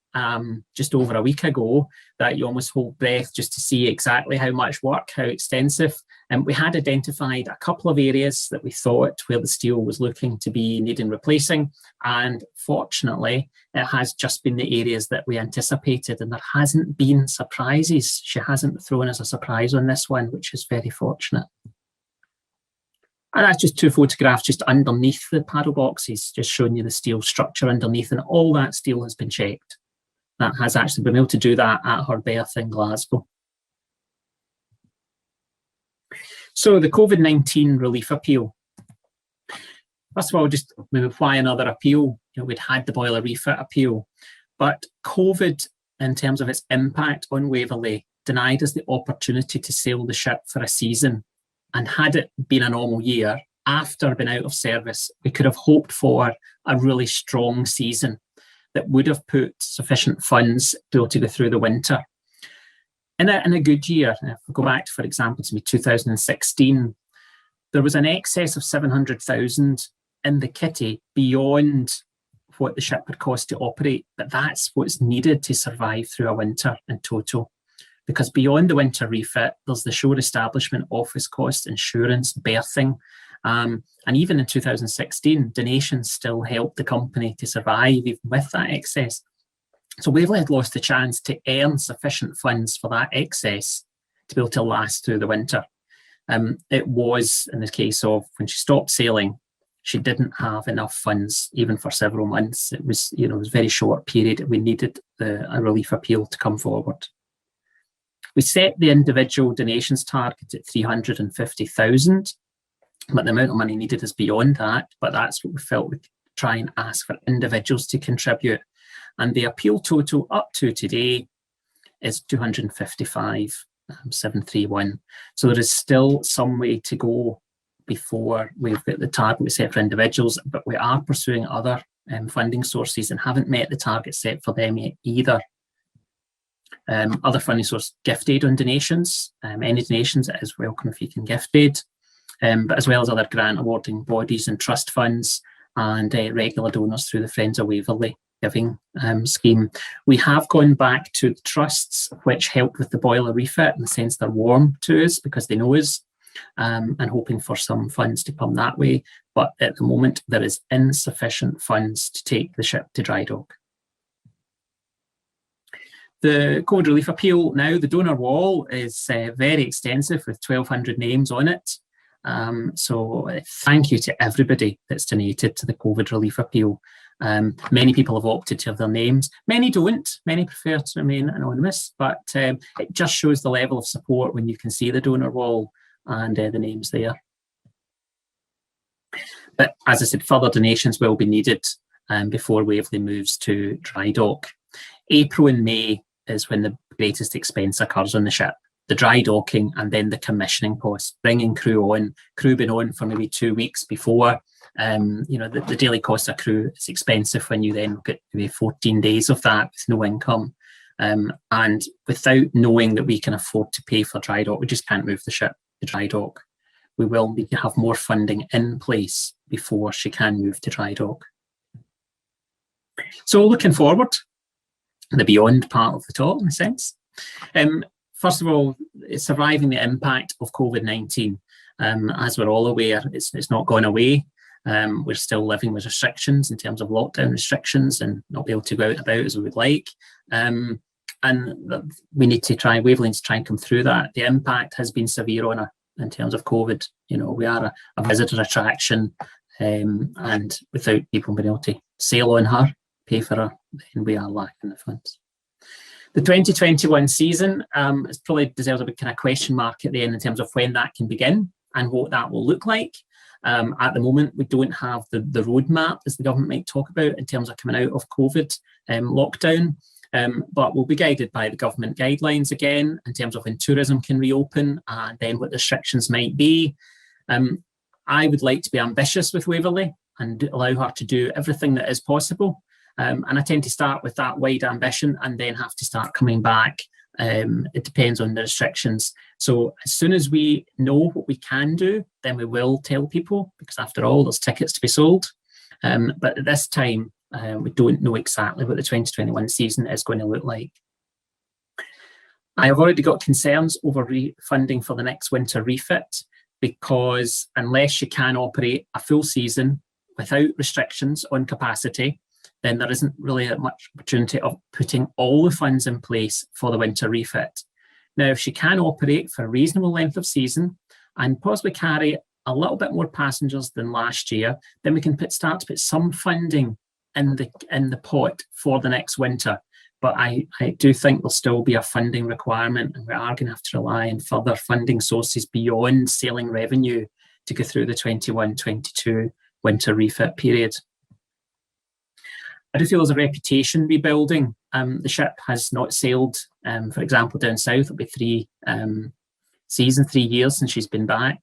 just over a week ago, that you almost hold breath just to see exactly how much work, how extensive. And we had identified a couple of areas that we thought where the steel was looking to be needing replacing. And fortunately, it has just been the areas that we anticipated, and there hasn't been surprises. She hasn't thrown us a surprise on this one, which is very fortunate. And that's just two photographs just underneath the paddle boxes, just showing you the steel structure underneath, and all that steel has been checked. That has actually been able to do that at her berth in Glasgow. So the COVID-19 relief appeal. First of all, just maybe why another appeal? You know, we'd had the boiler refit appeal, but COVID, in terms of its impact on Waverley, denied us the opportunity to sail the ship for a season. And had it been a normal year, after being out of service, we could have hoped for a really strong season that would have put sufficient funds to be able to go through the winter. In a good year, if we go back, for example, to 2016, there was an excess of 700,000 in the kitty beyond what the ship had cost to operate, but that's what's needed to survive through a winter in total. Because beyond the winter refit, there's the shore establishment, office costs, insurance, berthing. And even in 2016, donations still helped the company to survive even with that excess. So Waverley had lost the chance to earn sufficient funds for that excess to be able to last through the winter. It was, in the case of when she stopped sailing, she didn't have enough funds even for several months. It was, it was a very short period. We needed a relief appeal to come forward. We set the individual donations target at 350,000, but the amount of money needed is beyond that. But that's what we felt we could try and ask for individuals to contribute. And the appeal total up to today is 255,731. So there is still some way to go before we've got the target we set for individuals, but we are pursuing other funding sources and haven't met the target set for them yet either. Other funding source, gift aid on donations. Any donations, it is welcome if you can gift aid, but as well as other grant awarding bodies and trust funds and regular donors through the Friends of Waverley giving scheme. We have gone back to the trusts which helped with the boiler refit in the sense they're warm to us because they know us, and hoping for some funds to come that way. But at the moment, there is insufficient funds to take the ship to dry dock. The COVID relief appeal now, the donor wall is very extensive with 1,200 names on it. So thank you to everybody that's donated to the COVID relief appeal. Many people have opted to have their names. Many don't. Many prefer to remain anonymous, but it just shows the level of support when you can see the donor wall and the names there. But as I said, further donations will be needed before Waverley moves to dry dock. April and May is when the greatest expense occurs on the ship. The dry docking and then the commissioning costs, bringing crew on, crew been on for maybe 2 weeks before. The daily cost of crew is expensive when you then look at maybe 14 days of that with no income. And without knowing that we can afford to pay for dry dock, we just can't move the ship to dry dock. We will need to have more funding in place before she can move to dry dock. So looking forward, the beyond part of the talk in a sense. First of all, it's surviving the impact of COVID-19. As we're all aware, it's not gone away. We're still living with restrictions in terms of lockdown restrictions and not be able to go out and about as we would like. And we need to try, Waverley needs to try and come through that. The impact has been severe on her in terms of COVID. You know, we are a visitor attraction, and without people being able to sail on her, pay for her, then we are lacking the funds. The 2021 season is probably deserves a bit kind of question mark at the end in terms of when that can begin and what that will look like. At the moment, we don't have the roadmap, as the government might talk about, in terms of coming out of COVID lockdown, but we'll be guided by the government guidelines again in terms of when tourism can reopen and then what the restrictions might be. I would like to be ambitious with Waverley and allow her to do everything that is possible. And I tend to start with that wide ambition and then have to start coming back. It depends on the restrictions. So as soon as we know what we can do, then we will tell people, because after all, there's tickets to be sold. But at this time, we don't know exactly what the 2021 season is going to look like. I have already got concerns over funding for the next winter refit, because unless you can operate a full season without restrictions on capacity, then there isn't really much opportunity of putting all the funds in place for the winter refit. Now, if she can operate for a reasonable length of season and possibly carry a little bit more passengers than last year, then we can start to put some funding in the pot for the next winter. But I do think there'll still be a funding requirement, and we are going to have to rely on further funding sources beyond sailing revenue to go through the 21-22 winter refit period. I do feel there's a reputation rebuilding. The ship has not sailed, for example, down south. It'll be 3 years since she's been back.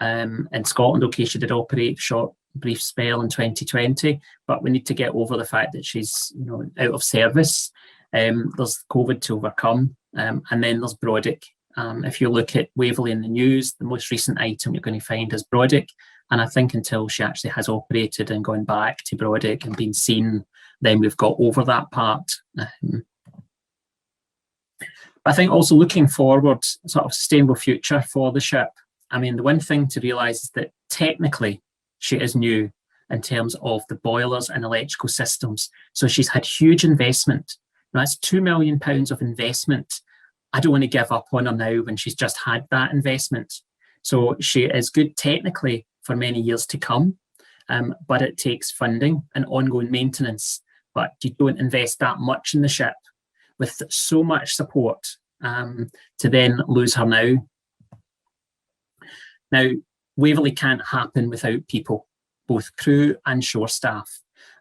In Scotland, okay, she did operate a short, brief spell in 2020, but we need to get over the fact that she's, you know, out of service. There's COVID to overcome, and then there's Brodick. If you look at Waverley in the news, the most recent item you're going to find is Brodick. And I think until she actually has operated and gone back to Brodick and been seen, then we've got over that part. I think also looking forward, sort of sustainable future for the ship. I mean, the one thing to realise is that technically she is new in terms of the boilers and electrical systems. So she's had huge investment. Now, that's £2 million of investment. I don't want to give up on her now when she's just had that investment. So she is good technically for many years to come, but it takes funding and ongoing maintenance. But you don't invest that much in the ship with so much support to then lose her now. Now, Waverley can't happen without people, both crew and shore staff,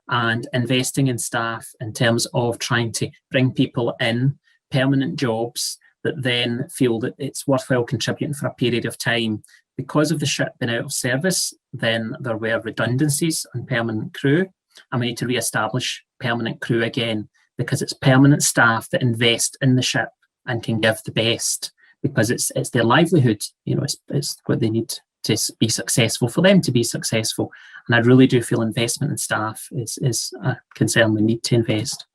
and investing in staff in terms of trying to bring people in, permanent jobs that then feel that it's worthwhile contributing for a period of time. Because of the ship being out of service, then there were redundancies on permanent crew, and we need to re-establish permanent crew again, because it's permanent staff that invest in the ship and can give the best, because it's their livelihood. You know, it's what they need to be successful, for them to be successful. And I really do feel investment in staff is a concern. We need to invest.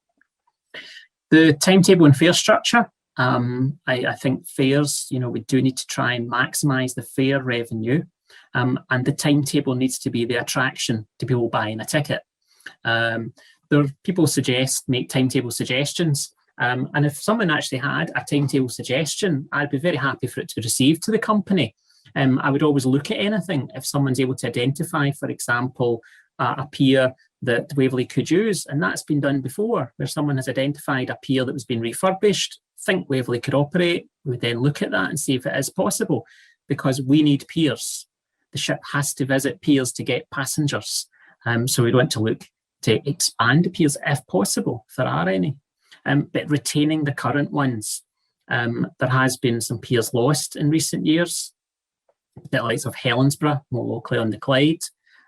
The timetable and fare structure. I think fares, you know, we do need to try and maximise the fare revenue, and the timetable needs to be the attraction to people buying a ticket. There are people make timetable suggestions, and if someone actually had a timetable suggestion, I'd be very happy for it to be received to the company. I would always look at anything if someone's able to identify, for example, a pier that Waverley could use, and that's been done before, where someone has identified a pier that was being refurbished, think Waverley could operate. We would then look at that and see if it is possible, because we need piers. The ship has to visit piers to get passengers, so we want to look to expand the piers if possible, if there are any, but retaining the current ones. There has been some piers lost in recent years, the likes of Helensburgh, more locally on the Clyde,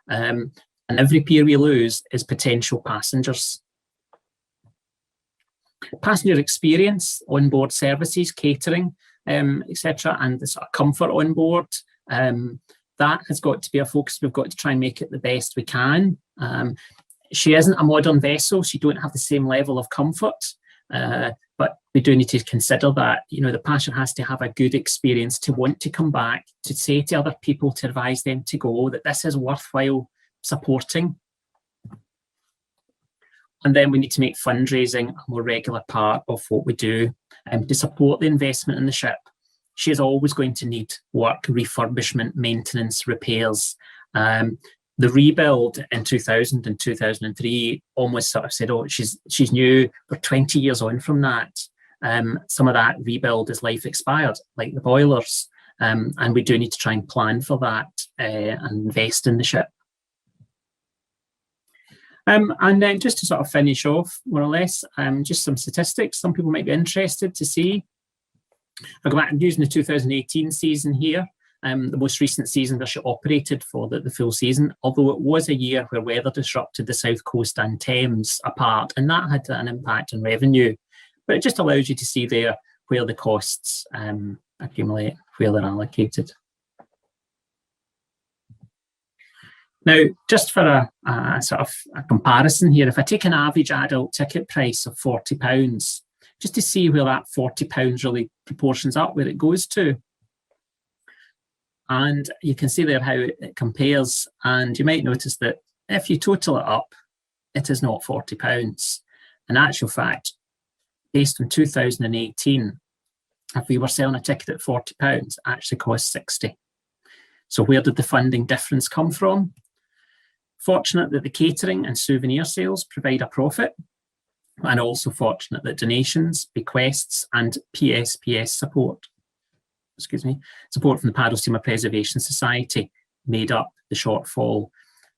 and every pier we lose is potential passengers. Passenger experience, onboard services, catering, etc., and the sort of comfort on board, that has got to be a focus. We've got to try and make it the best we can. She isn't a modern vessel, so you don't have the same level of comfort, but we do need to consider that, you know, the passenger has to have a good experience to want to come back, to say to other people, to advise them to go, that this is worthwhile supporting. And then we need to make fundraising a more regular part of what we do to support the investment in the ship. She is always going to need work, refurbishment, maintenance, repairs. The rebuild in 2000 and 2003 almost sort of said, oh, she's new. We're 20 years on from that. Some of that rebuild is life expired, like the boilers. And we do need to try and plan for that and invest in the ship. And then just to sort of finish off, more or less, just some statistics some people might be interested to see. I'll go back, I'm using the 2018 season here. The most recent season that she operated for the full season, although it was a year where weather disrupted the South Coast and Thames apart, and that had an impact on revenue. But it just allows you to see there where the costs accumulate, where they're allocated. Now, just for a sort of a comparison here, if I take an average adult ticket price of £40, just to see where that £40 really proportions up, where it goes to. And you can see there how it compares, and you might notice that if you total it up, it is not £40. In actual fact, based on 2018, if we were selling a ticket at £40, it actually cost £60. So where did the funding difference come from? Fortunate that the catering and souvenir sales provide a profit, and also fortunate that donations, bequests, and PSPS support from the Paddle Steamer Preservation Society made up the shortfall.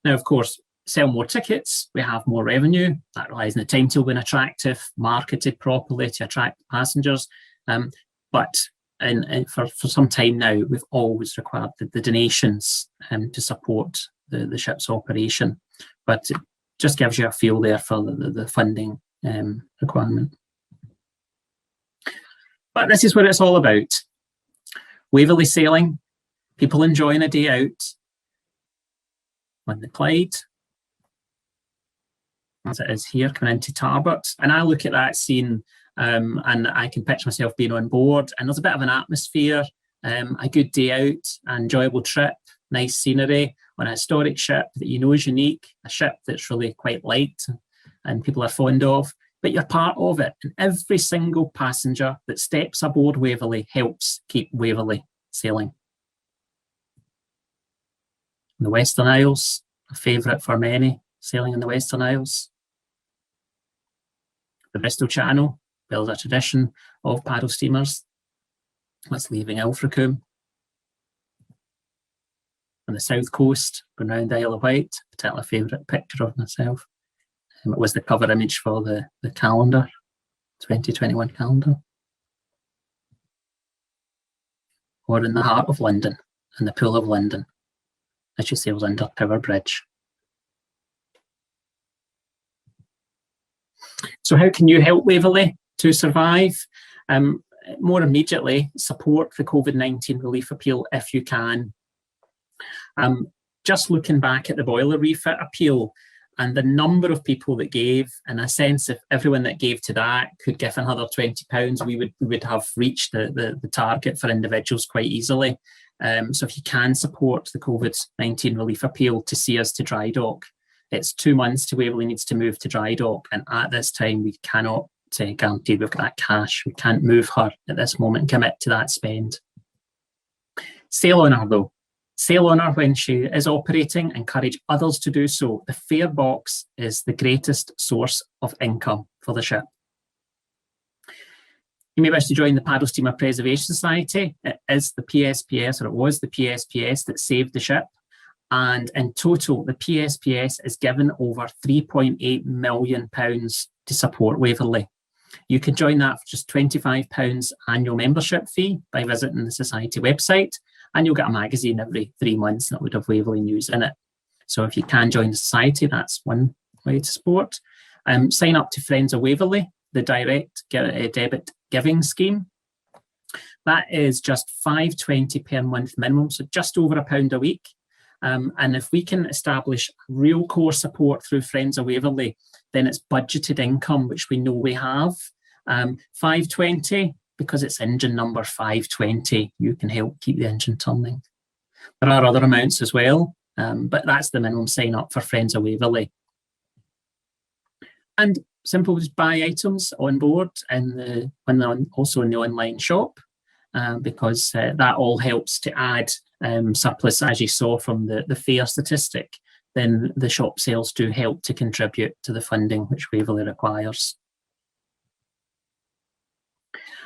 Now, of course, sell more tickets, we have more revenue. That relies on the timetable being attractive, marketed properly to attract passengers. But for some time now, we've always required the donations to support the ship's operation. But it just gives you a feel there for the funding requirement. But this is what it's all about. Waverley sailing, people enjoying a day out on the Clyde, as it is here, coming into Tarbert. And I look at that scene and I can picture myself being on board, and there's a bit of an atmosphere, a good day out, an enjoyable trip, nice scenery on a historic ship that you know is unique, a ship that's really quite light and people are fond of, but you're part of it. And every single passenger that steps aboard Waverley helps keep Waverley sailing. In the Western Isles, a favourite for many, sailing in the Western Isles. The Bristol Channel builds a tradition of paddle steamers. That's leaving Ilfracombe. On the south coast, going round the Isle of Wight, a particular favourite picture of myself. It was the cover image for the calendar, 2021 calendar. Or in the heart of London, in the Pool of London, as she sails under Tower Bridge. So how can you help Waverley to survive? More immediately, support the COVID-19 relief appeal if you can. Just looking back at the boiler refit appeal and the number of people that gave, in a sense, if everyone that gave to that could give another £20, we would have reached the target for individuals quite easily. So if you can support the COVID-19 relief appeal to see us to dry dock, it's 2 months to Waverley needs to move to dry dock, and at this time we cannot guarantee we've got that cash. We can't move her at this moment and commit to that spend. Sail on her though. Sail on her when she is operating, encourage others to do so. The fare box is the greatest source of income for the ship. You may wish to join the Paddle Steamer Preservation Society. It is the PSPS, or it was the PSPS, that saved the ship. And in total, the PSPS is given over £3.8 million to support Waverley. You can join that for just £25 annual membership fee by visiting the Society website, and you'll get a magazine every 3 months that would have Waverley news in it. So if you can join the Society, that's one way to support. Sign up to Friends of Waverley, the direct debit giving scheme. That is just £5.20 per month minimum, so just over £1 a week. And if we can establish real core support through Friends of Waverley, then it's budgeted income, which we know we have. 520, because it's engine number 520, you can help keep the engine turning. There are other amounts as well, but that's the minimum sign up for Friends of Waverley. And simple, just buy items on board and also in the online shop, because that all helps to add surplus, as you saw from the fair statistic. Then the shop sales do help to contribute to the funding which Waverley requires.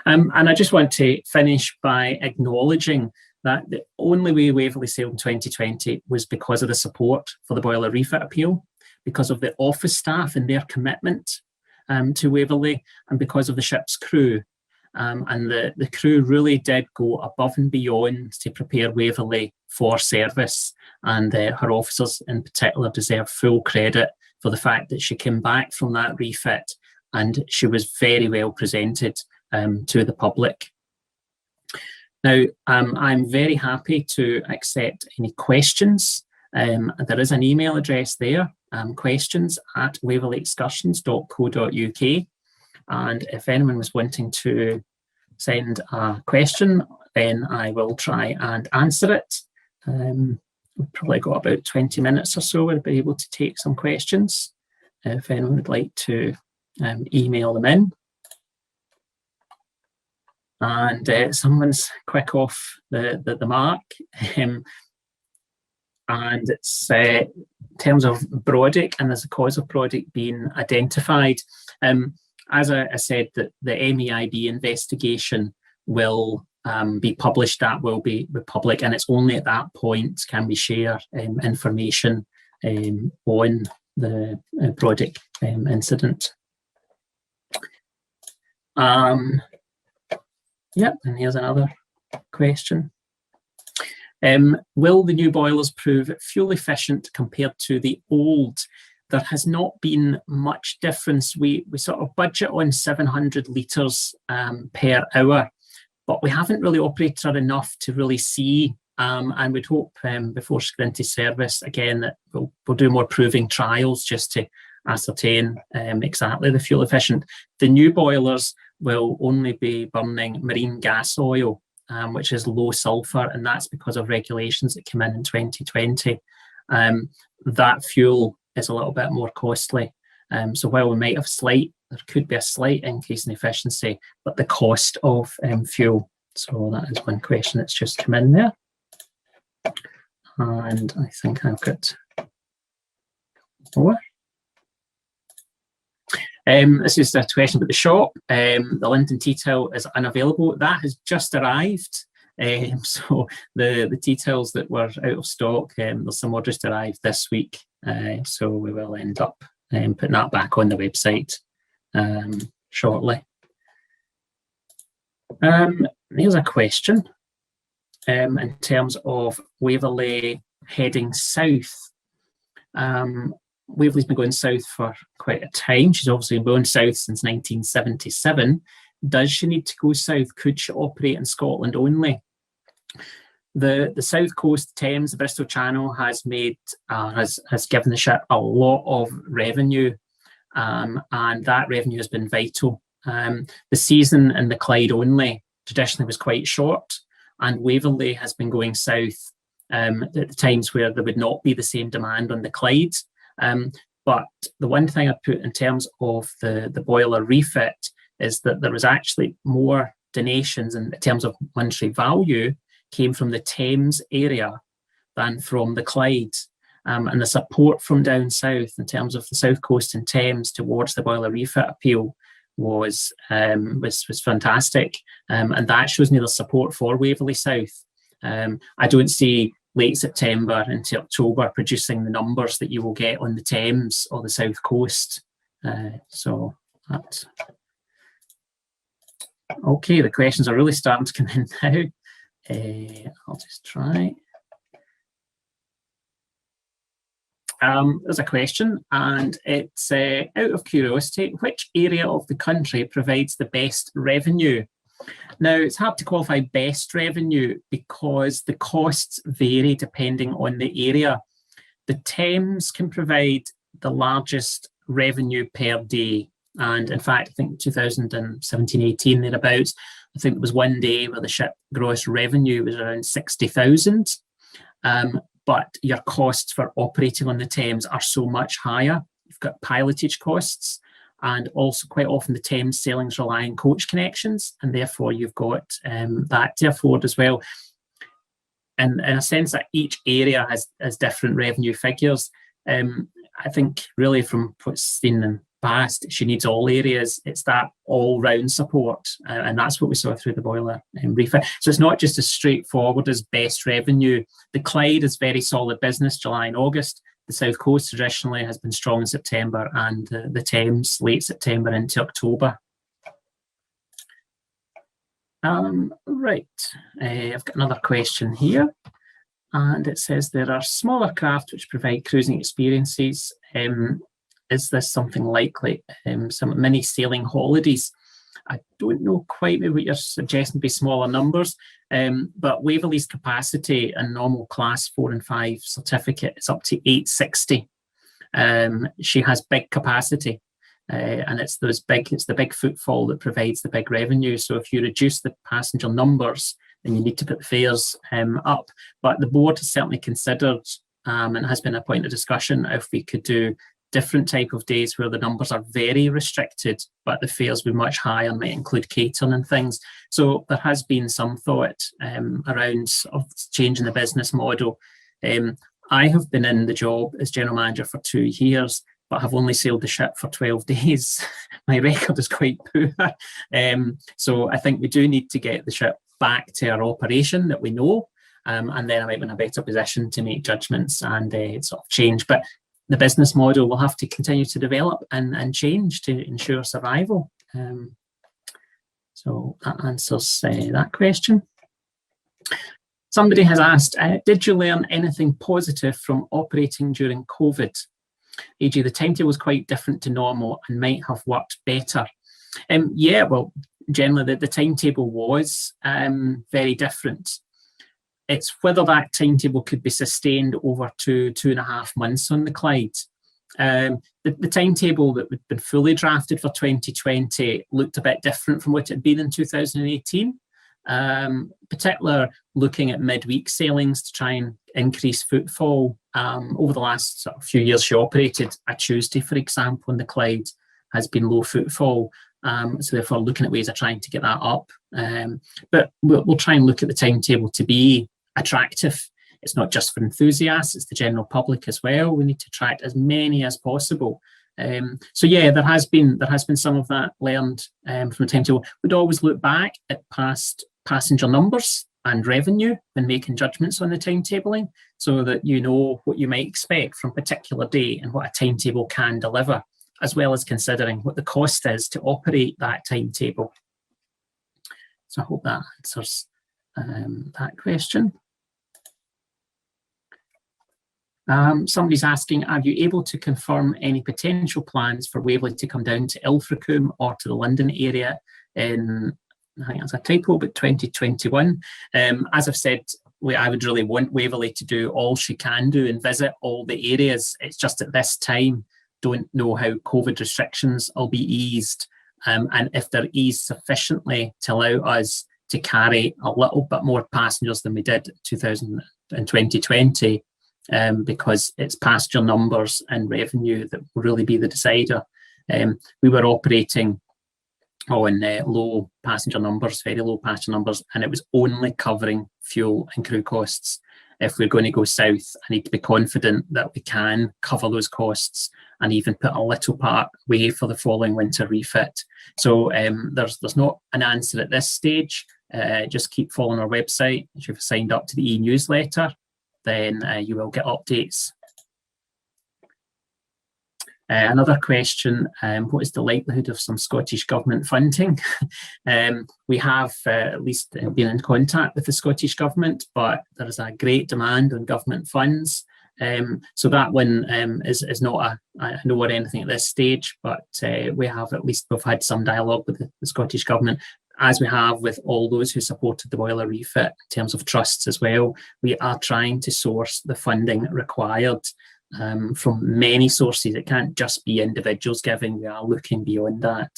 And I just want to finish by acknowledging that the only way Waverley sailed in 2020 was because of the support for the boiler refit appeal, because of the office staff and their commitment to Waverley, and because of the ship's crew. And the crew really did go above and beyond to prepare Waverley for service, and her officers in particular deserve full credit for the fact that she came back from that refit and she was very well presented to the public. Now, I'm very happy to accept any questions. There is an email address there, questions@waverleyexcursions.co.uk. And if anyone was wanting to send a question, then I will try and answer it. We've probably got about 20 minutes or so. We'll be able to take some questions if anyone would like to email them in. And someone's quick off the mark. And it's in terms of Brodick and as a cause of Brodick being identified. As I said, that the MEIB investigation will be published, that will be public, and it's only at that point can we share information on the Brodick incident. Yep, and here's another question. Will the new boilers prove fuel efficient compared to the old? There has not been much difference. We sort of budget on 700 litres per hour, but we haven't really operated enough to really see, and we'd hope before going into service again that we'll do more proving trials just to ascertain exactly the fuel efficient. The new boilers will only be burning marine gas oil, which is low sulphur, and that's because of regulations that came in 2020. That fuel is a little bit more costly. So while we might have there could be a slight increase in efficiency, but the cost of fuel. So that is one question that's just come in there. And I think I've got more. This is a question about the shop. The London tea towel is unavailable. That has just arrived. So the tea towels that were out of stock, there's some more just arrived this week. So we will end up putting that back on the website shortly. Here's a question in terms of Waverley heading south. Waverley's been going south for quite a time. She's obviously been going south since 1977. Does she need to go south? Could she operate in Scotland only? The South Coast Thames, the Bristol Channel, has made has given the ship a lot of revenue, and that revenue has been vital. The season in the Clyde only traditionally was quite short, and Waverley has been going south at the times where there would not be the same demand on the Clyde. But the one thing I put in terms of the boiler refit is that there was actually more donations in terms of monetary value came from the Thames area than from the Clyde. And the support from down south in terms of the South Coast and Thames towards the boiler refit appeal was fantastic. And that shows me the support for Waverley South. I don't see late September into October producing the numbers that you will get on the Thames or the South Coast. So that's okay. The questions are really starting to come in now. I'll just try. There's a question, and it's out of curiosity, which area of the country provides the best revenue? Now, it's hard to qualify best revenue because the costs vary depending on the area. The Thames can provide the largest revenue per day. And in fact, I think 2017-18 thereabouts, I think there was one day where the ship gross revenue was around 60,000. But your costs for operating on the Thames are so much higher. You've got pilotage costs, and also quite often the Thames sailings rely on coach connections, and therefore you've got that to afford as well. And in a sense that each area has different revenue figures. I think really from what's seen in the past, she needs all areas. It's that all-round support, and that's what we saw through the boiler refit. So it's not just as straightforward as best revenue. The Clyde is very solid business, July and August. The South Coast traditionally has been strong in September, and the Thames late September into October. Right, I've got another question here, and it says there are smaller craft which provide cruising experiences. Is this something likely? Some mini sailing holidays? I don't know quite what you're suggesting be smaller numbers, but Waverley's capacity and normal class 4 and 5 certificate is up to 860. She has big capacity. And it's the big footfall that provides the big revenue. So if you reduce the passenger numbers, then you need to put the fares up. But the board has certainly considered, and has been a point of discussion, if we could do different type of days where the numbers are very restricted, but the fares would be much higher, might include catering and things. So there has been some thought around of changing the business model. I have been in the job as general manager for 2 years, but have only sailed the ship for 12 days. My record is quite poor. So I think we do need to get the ship back to our operation that we know, and then I might be in a better position to make judgments and sort of change. But the business model will have to continue to develop and change to ensure survival. So that answers that question. Somebody has asked, did you learn anything positive from operating during COVID? E.g., the timetable was quite different to normal and might have worked better. Yeah, well, generally the timetable was very different. It's whether that timetable could be sustained over 2.5 months on the Clyde. The timetable that had been fully drafted for 2020 looked a bit different from what it had been in 2018. Particularly looking at midweek sailings to try and increase footfall. Over the last sort of few years, she operated a Tuesday, for example, and the Clyde has been low footfall. So therefore looking at ways of trying to get that up. But we'll try and look at the timetable to be attractive. It's not just for enthusiasts, it's the general public as well. We need to attract as many as possible. So yeah, there has been some of that learned from the timetable. We'd always look back at past passenger numbers and revenue when making judgments on the timetabling, so that you know what you might expect from a particular day and what a timetable can deliver, as well as considering what the cost is to operate that timetable. So I hope that answers that question. Somebody's asking, are you able to confirm any potential plans for Waverley to come down to Ilfracombe or to the London area in, I think that's a typo, but 2021? As I've said, I would really want Waverley to do all she can do and visit all the areas. It's just at this time, don't know how COVID restrictions will be eased, and if they're eased sufficiently to allow us to carry a little bit more passengers than we did in 2020, because it's passenger numbers and revenue that will really be the decider. We were operating on low passenger numbers, very low passenger numbers, and it was only covering fuel and crew costs. If we're going to go south, I need to be confident that we can cover those costs and even put a little part away for the following winter refit. So there's not an answer at this stage. Just keep following our website. If you've signed up to the e-newsletter, then you will get updates. Another question, what is the likelihood of some Scottish Government funding? We have at least been in contact with the Scottish Government, but there is a great demand on government funds. So that one is not a no or anything at this stage, but we've had some dialogue with the Scottish Government. as we have with all those who supported the boiler refit in terms of trusts as well, we are trying to source the funding required from many sources. It can't just be individuals giving, we are looking beyond that.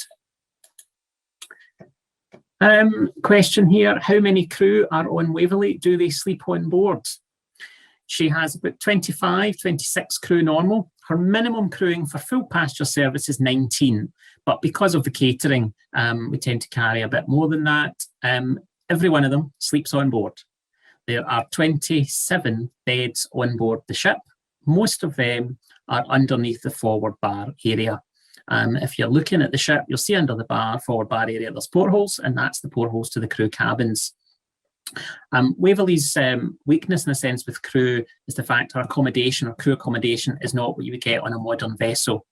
Question here, how many crew are on Waverley? Do they sleep on board? She has about 25, 26 crew normal. Her minimum crewing for full pasture service is 19, but because of the catering, we tend to carry a bit more than that. Every one of them sleeps on board. There are 27 beds on board the ship. Most of them are underneath the forward bar area. If you're looking at the ship, you'll see under the forward bar area, there's portholes, and that's the portholes to the crew cabins. Waverley's weakness in a sense with crew is the fact our accommodation or crew accommodation is not what you would get on a modern vessel.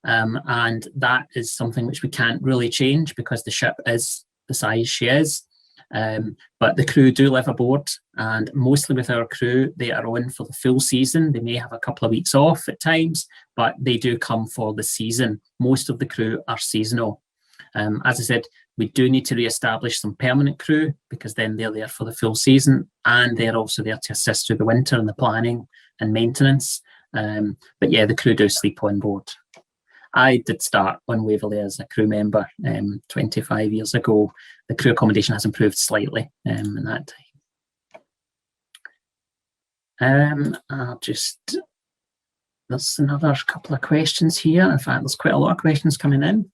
And that is something which we can't really change because the ship is the size she is. But the crew do live aboard, and mostly with our crew, they are on for the full season. They may have a couple of weeks off at times, but they do come for the season. Most of the crew are seasonal. As I said, we do need to re-establish some permanent crew because then they're there for the full season, and they're also there to assist through the winter and the planning and maintenance. But yeah, the crew do sleep on board. I did start on Waverley as a crew member 25 years ago. The crew accommodation has improved slightly in that time. There's another couple of questions here. In fact, there's quite a lot of questions coming in.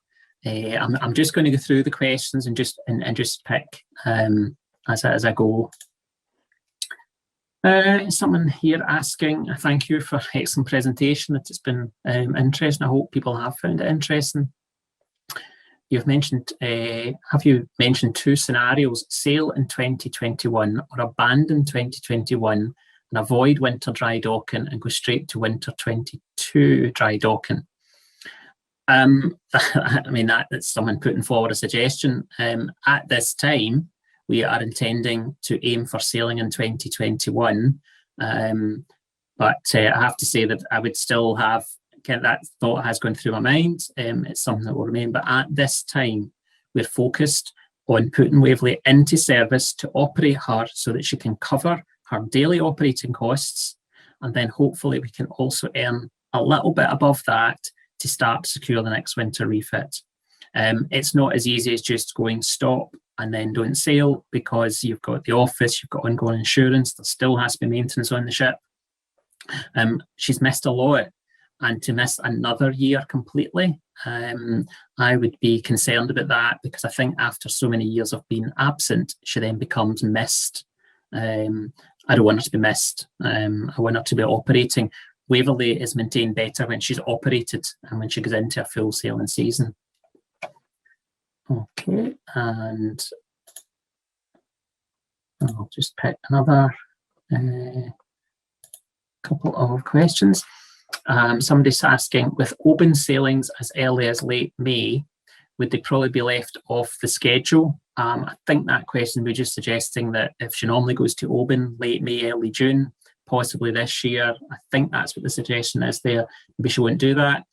I'm just going to go through the questions and just pick as I go. Someone here asking, thank you for excellent presentation. It's been interesting. I hope people have found it interesting. You've mentioned, have you mentioned two scenarios, sail in 2021 or abandon 2021 and avoid winter dry docking and go straight to winter 22 dry docking? I mean, that's someone putting forward a suggestion. At this time, we are intending to aim for sailing in 2021, but I have to say that I would still have, that thought has gone through my mind. It's something that will remain, but at this time, we're focused on putting Waverley into service to operate her so that she can cover her daily operating costs, and then hopefully we can also earn a little bit above that to start to secure the next winter refit. It's not as easy as just going stop and then don't sail, because you've got the office, you've got ongoing insurance, there still has to be maintenance on the ship. She's missed a lot, and to miss another year completely, I would be concerned about that, because I think after so many years of being absent, she then becomes missed. I don't want her to be missed. I want her to be operating. Waverley is maintained better when she's operated and when she goes into a full sailing season. Okay, and I'll just pick another couple of questions. Somebody's asking, with open sailings as early as late May, would they probably be left off the schedule? I think that question was just suggesting that if she normally goes to Oban late May, early June, possibly this year, I think that's what the suggestion is there. Maybe she won't do that.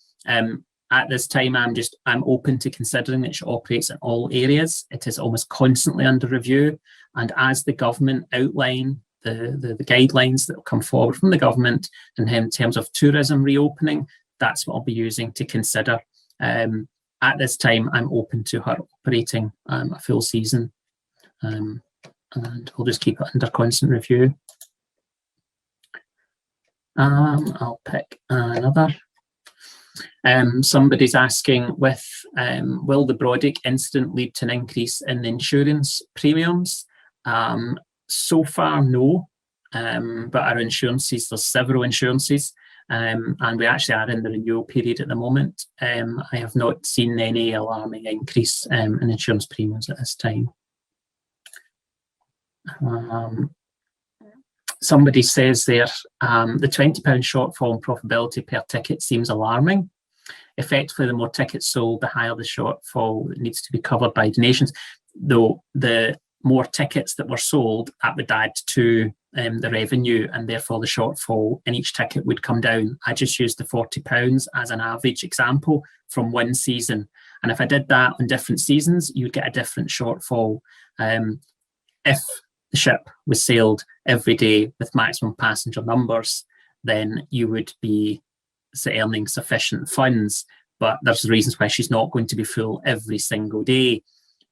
At this time, I'm open to considering that she operates in all areas. It is almost constantly under review, and as the government outline the guidelines that will come forward from the government in terms of tourism reopening, that's what I'll be using to consider. At this time, I'm open to her operating a full season, and we'll just keep it under constant review. I'll pick another. Somebody's asking, will the Brodick incident lead to an increase in the insurance premiums? So far, no, but our insurances, there's several insurances, and we actually are in the renewal period at the moment. I have not seen any alarming increase in insurance premiums at this time. Somebody says there, the £20 shortfall in profitability per ticket seems alarming. Effectively, the more tickets sold, the higher the shortfall that needs to be covered by donations. Though the more tickets that were sold, that would add to the revenue, and therefore the shortfall in each ticket would come down. I just used the £40 as an average example from one season. And if I did that on different seasons, you'd get a different shortfall. If the ship was sailed every day with maximum passenger numbers, then you would be earning sufficient funds. But there's reasons why she's not going to be full every single day.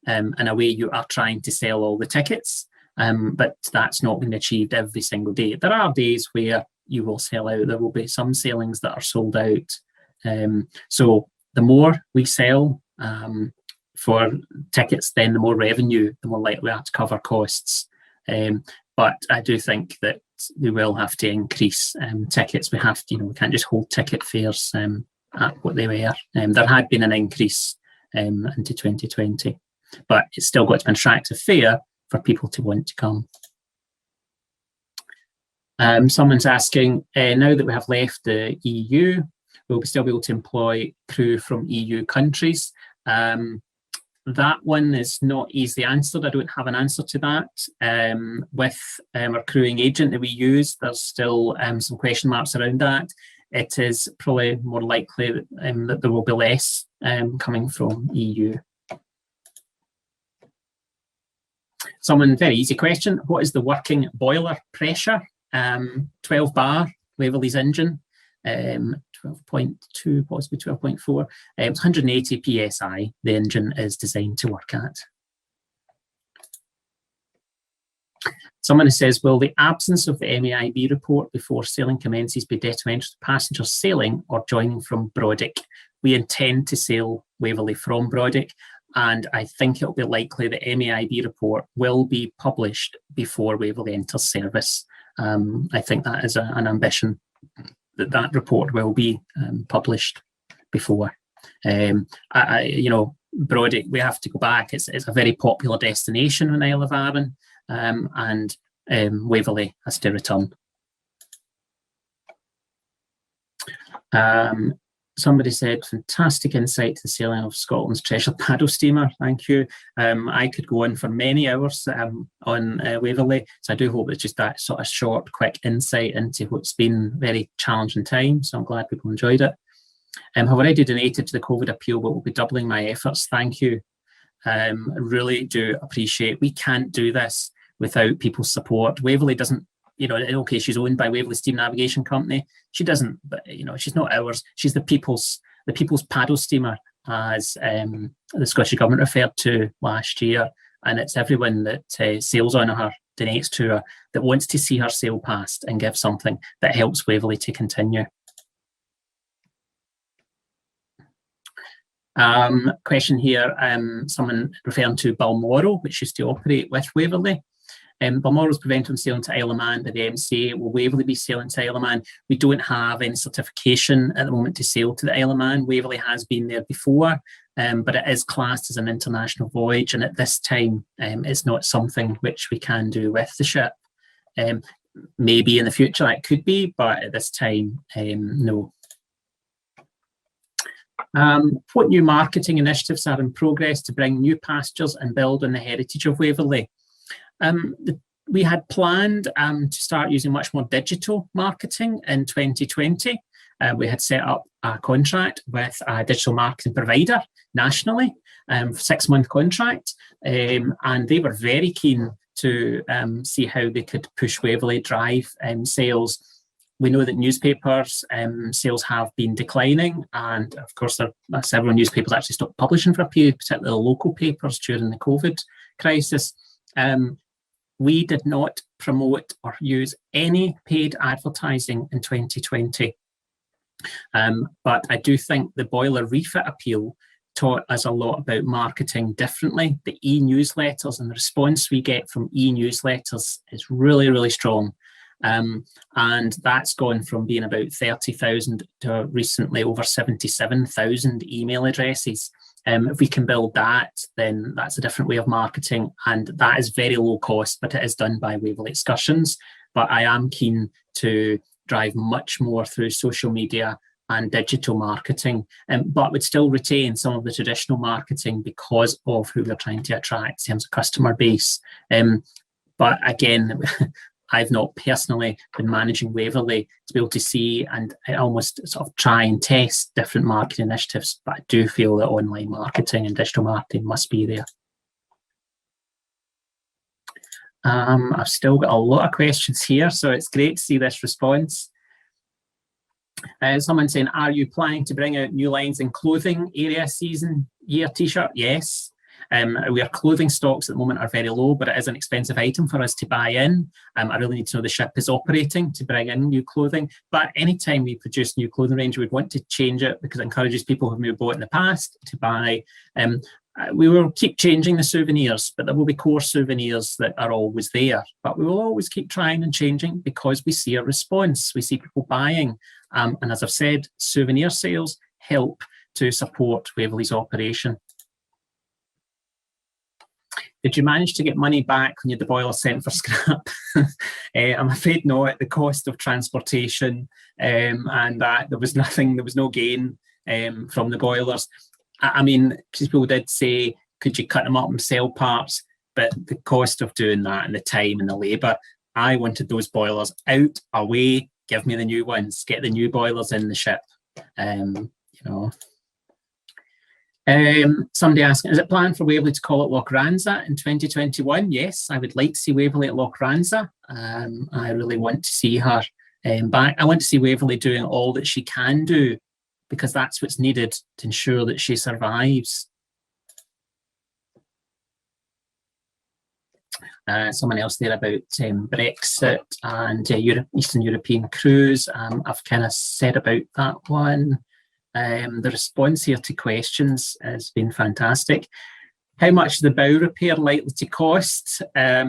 In a way, you are trying to sell all the tickets, but that's not being achieved every single day. There are days where you will sell out. There will be some sailings that are sold out. So the more we sell for tickets, then the more revenue, the more likely we are to cover costs. But I do think that we will have to increase tickets. We have to, we can't just hold ticket fares at what they were. There had been an increase into 2020, but it's still got to be an attractive fare for people to want to come. Someone's asking, now that we have left the EU, will we still be able to employ crew from EU countries? That one is not easily answered. I don't have an answer to that. With our crewing agent that we use, there's still some question marks around that. It is probably more likely that there will be less coming from EU. Someone, very easy question. What is the working boiler pressure? 12 bar, Waverley's engine. 12.2, possibly 12.4. It's 180 psi the engine is designed to work at. Someone says, will the absence of the MEIB report before sailing commences be detrimental to passengers sailing or joining from Brodick? We intend to sail Waverley from Brodick, and I think it'll be likely the MEIB report will be published before Waverley enters service. I think that is an ambition, that report will be published before. Brodick, we have to go back. It's a very popular destination on Isle of Arran, and Waverley has to return. Somebody said, fantastic insight to the sailing of Scotland's treasure paddle steamer. Thank you. I could go on for many hours on Waverley, so I do hope it's just that sort of short, quick insight into what's been very challenging time. So I'm glad people enjoyed it. I've already donated to the COVID appeal, but will be doubling my efforts. Thank you. I really do appreciate. We can't do this without people's support. Waverley doesn't. Okay, she's owned by Waverley Steam Navigation Company. She doesn't, but she's not ours. She's the people's paddle steamer, as the Scottish Government referred to last year. And it's everyone that sails on her, donates to her, that wants to see her sail past and give something that helps Waverley to continue. Question here, someone referring to Balmoral, which used to operate with Waverley. Balmoral's prevented from sailing to Isle of Man by the MCA. Will Waverley be sailing to Isle of Man? We don't have any certification at the moment to sail to the Isle of Man. Waverley has been there before, but it is classed as an international voyage, and at this time it's not something which we can do with the ship. Maybe in the future it could be, but at this time, no. What new marketing initiatives are in progress to bring new passengers and build on the heritage of Waverley? We had planned to start using much more digital marketing in 2020. We had set up a contract with a digital marketing provider nationally, 6-month contract, and they were very keen to see how they could push Waverley, drive sales. We know that newspapers sales have been declining, and of course there are several newspapers actually stopped publishing for a period, particularly the local papers during the COVID crisis. We did not promote or use any paid advertising in 2020. But I do think the boiler refit appeal taught us a lot about marketing differently. The e-newsletters and the response we get from e-newsletters is really, really strong. And that's gone from being about 30,000 to recently over 77,000 email addresses. If we can build that, then that's a different way of marketing, and that is very low cost, but it is done by Waverley Excursions. But I am keen to drive much more through social media and digital marketing, but would still retain some of the traditional marketing because of who we're trying to attract in terms of customer base. But again, I've not personally been managing Waverley to be able to see and almost sort of try and test different marketing initiatives, but I do feel that online marketing and digital marketing must be there. I've still got a lot of questions here, so it's great to see this response. Someone saying, are you planning to bring out new lines in clothing area season year t-shirt? Yes. Our clothing stocks at the moment are very low, but it is an expensive item for us to buy in. I really need to know the ship is operating to bring in new clothing. But anytime we produce new clothing range, we'd want to change it because it encourages people who have bought in the past to buy. We will keep changing the souvenirs, but there will be core souvenirs that are always there. But we will always keep trying and changing because we see a response. We see people buying. And as I've said, souvenir sales help to support Waverley's operation. Did you manage to get money back when you had the boiler sent for scrap? I'm afraid not. The cost of transportation and that there was no gain from the boilers. I mean, people did say, could you cut them up and sell parts? But the cost of doing that and the time and the labour, I wanted those boilers out, away, give me the new ones, get the new boilers in the ship, Somebody asking, is it planned for Waverley to call it Loch Ranza in 2021? Yes, I would like to see Waverley at Loch Ranza. I really want to see her back. I want to see Waverley doing all that she can do because that's what's needed to ensure that she survives. Someone else there about Brexit and Eastern European crews. I've kind of said about that one. The response here to questions has been fantastic. How much is the bow repair likely to cost? I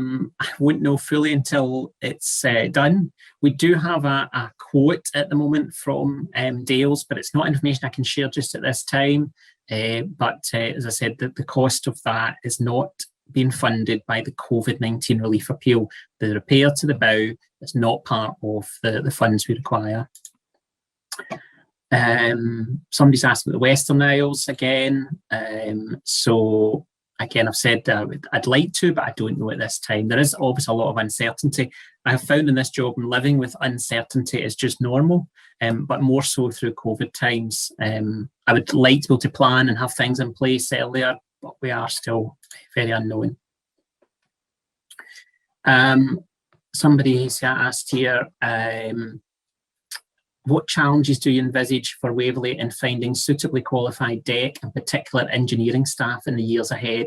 won't know fully until it's done. We do have a quote at the moment from Dales, but it's not information I can share just at this time. But as I said, the cost of that is not being funded by the COVID-19 relief appeal. The repair to the bow is not part of the funds we require. Somebody's asked about the Western Isles again. So again, I've said I'd like to, but I don't know at this time. There is obviously a lot of uncertainty. I have found in this job and living with uncertainty is just normal, but more so through COVID times. I would like to be able to plan and have things in place earlier, but we are still very unknown. Somebody's asked here, what challenges do you envisage for Waverley in finding suitably qualified deck and particular engineering staff in the years ahead?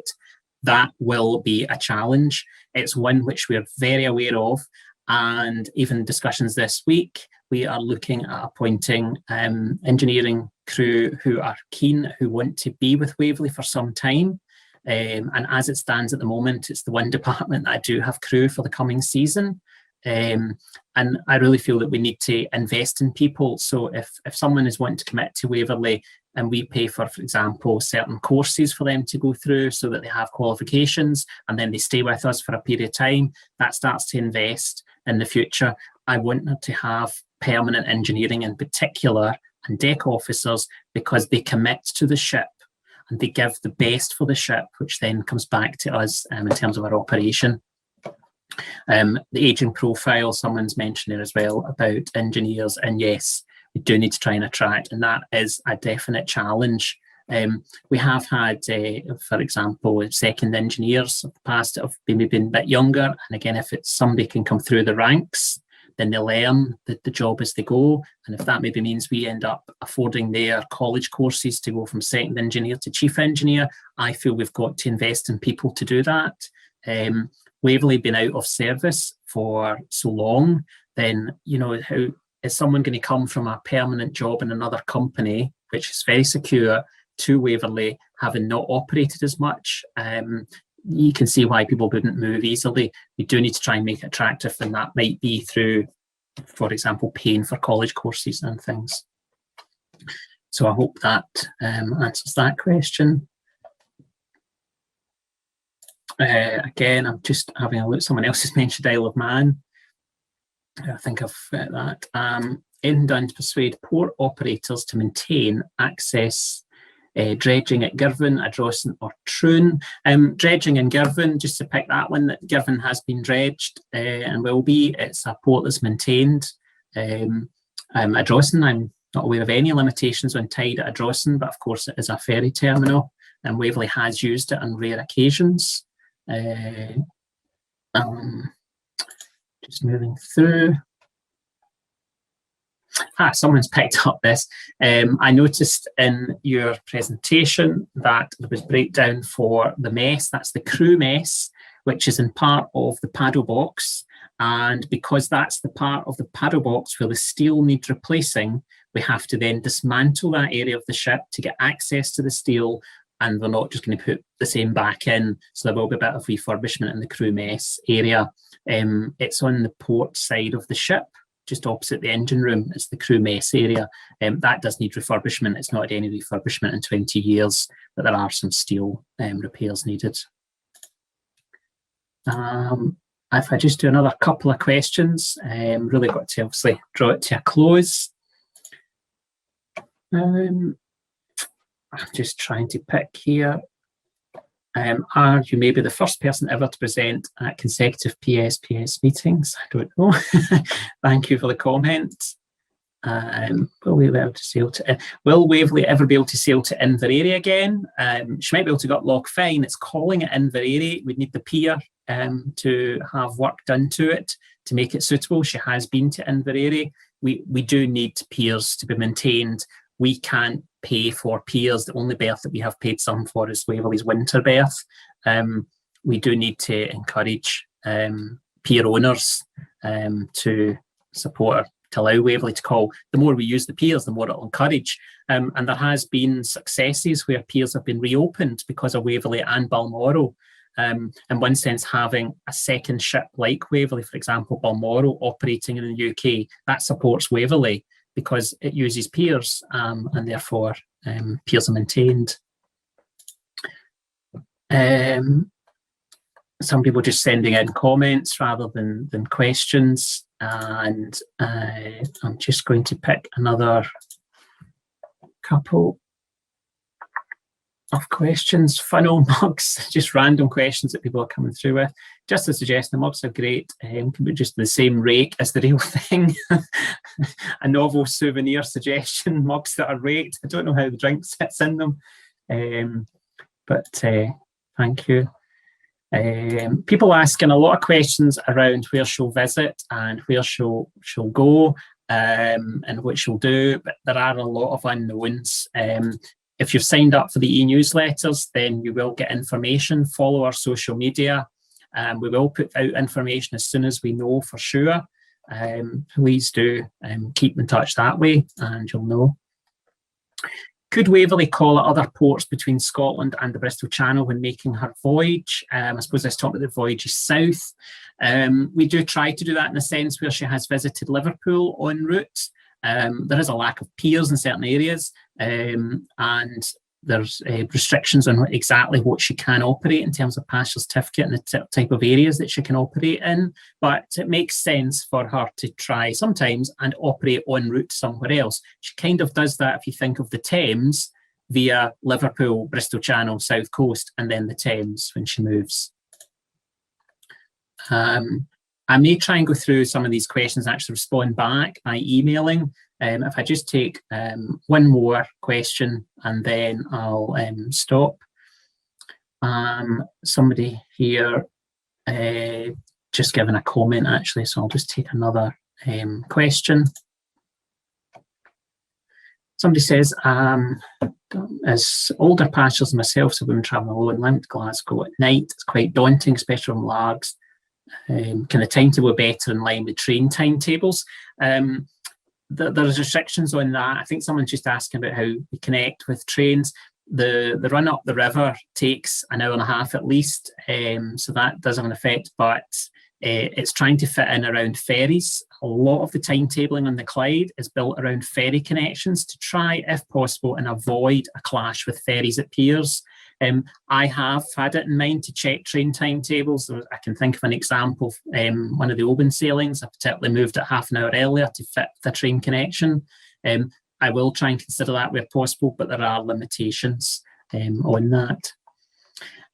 That will be a challenge. It's one which we're very aware of, and even discussions this week, we are looking at appointing engineering crew who are keen, who want to be with Waverley for some time. And as it stands at the moment, it's the one department that I do have crew for the coming season. And I really feel that we need to invest in people. So if someone is wanting to commit to Waverley and we pay for example, certain courses for them to go through so that they have qualifications and then they stay with us for a period of time, that starts to invest in the future. I want them to have permanent engineering in particular and deck officers because they commit to the ship and they give the best for the ship, which then comes back to us in terms of our operation. The aging profile, someone's mentioned there as well about engineers, and yes, we do need to try and attract, and that is a definite challenge. We have had, for example, second engineers of the past that have maybe been a bit younger, and again, if it's somebody can come through the ranks, then they learn the job as they go, and if that maybe means we end up affording their college courses to go from second engineer to chief engineer, I feel we've got to invest in people to do that. Waverley been out of service for so long, then, you know, how is someone going to come from a permanent job in another company, which is very secure, to Waverley, having not operated as much? You can see why people wouldn't move easily. We do need to try and make it attractive, and that might be through, for example, paying for college courses and things. So I hope that answers that question. Again, I'm just having a look. Someone else has mentioned Isle of Man. I think I've got that. Done to persuade port operators to maintain access dredging at Girvan, Ardrossan or Troon. Dredging in Girvan, just to pick that one, that Girvan has been dredged and will be. It's a port that's maintained. Ardrossan, I'm not aware of any limitations on tide at Ardrossan, but of course it is a ferry terminal, and Waverley has used it on rare occasions. Just moving through. Someone's picked up this. I noticed in your presentation that there was breakdown for the mess. That's the crew mess, which is in part of the paddle box. And because that's the part of the paddle box where the steel needs replacing, we have to then dismantle that area of the ship to get access to the steel, and we're not just going to put the same back in. So there will be a bit of refurbishment in the crew mess area. It's on the port side of the ship, just opposite the engine room. It's the crew mess area. That does need refurbishment. It's not had any refurbishment in 20 years, but there are some steel repairs needed. If I just do another couple of questions, really got to obviously draw it to a close. I'm just trying to pick here. Are you maybe the first person ever to present at consecutive PSPS meetings? I don't know. Thank you for the comment. Will we be able to sail to? Will Waverley ever be able to sail to Inverary again? She might be able to go up Loch Fyne. It's calling it Inverary. We'd need the pier to have work done to it to make it suitable. She has been to Inverary. We do need piers to be maintained. We can't pay for piers. The only berth that we have paid some for is Waverley's winter berth. We do need to encourage pier owners to support, to allow Waverley to call. The more we use the piers, the more it'll encourage. And there has been successes where piers have been reopened because of Waverley and Balmoral. In one sense, having a second ship like Waverley, for example, Balmoral operating in the UK, that supports Waverley because it uses piers and therefore piers are maintained. Some people just sending in comments rather than questions, and I'm just going to pick another couple of questions. Funnel mugs, just random questions that people are coming through with. Just a suggestion, the mugs are great. Can be just the same rake as the real thing. A novel souvenir suggestion, mugs that are raked. I don't know how the drink sits in them, but thank you. People asking a lot of questions around where she'll visit and where she'll go and what she'll do, but there are a lot of unknowns. If you've signed up for the e-newsletters, then you will get information. Follow our social media. We will put out information as soon as we know for sure. Please do keep in touch that way and you'll know. Could Waverley call at other ports between Scotland and the Bristol Channel when making her voyage? I suppose let's talk about the voyages south. We do try to do that in a sense where she has visited Liverpool en route. There is a lack of piers in certain areas, and there's restrictions on exactly what she can operate in terms of passenger certificate and the type of areas that she can operate in. But it makes sense for her to try sometimes and operate en route somewhere else. She kind of does that if you think of the Thames via Liverpool, Bristol Channel, South Coast, and then the Thames when she moves. I may try and go through some of these questions and actually respond back by emailing. If I just take one more question and then I'll stop. Somebody here just given a comment actually, so I'll just take another question. Somebody says, as older passengers myself, so women travelling alone, Limerick to Glasgow at night, it's quite daunting, especially on largs. Can the timetable be better in line with train timetables? There's restrictions on that. I think someone's just asking about how we connect with trains. The run up the river takes an hour and a half at least, so that does have an effect, but it's trying to fit in around ferries. A lot of the timetabling on the Clyde is built around ferry connections to try, if possible, and avoid a clash with ferries at piers. I have had it in mind to check train timetables. I can think of an example. One of the Oban sailings, I particularly moved it half an hour earlier to fit the train connection. I will try and consider that where possible, but there are limitations on that.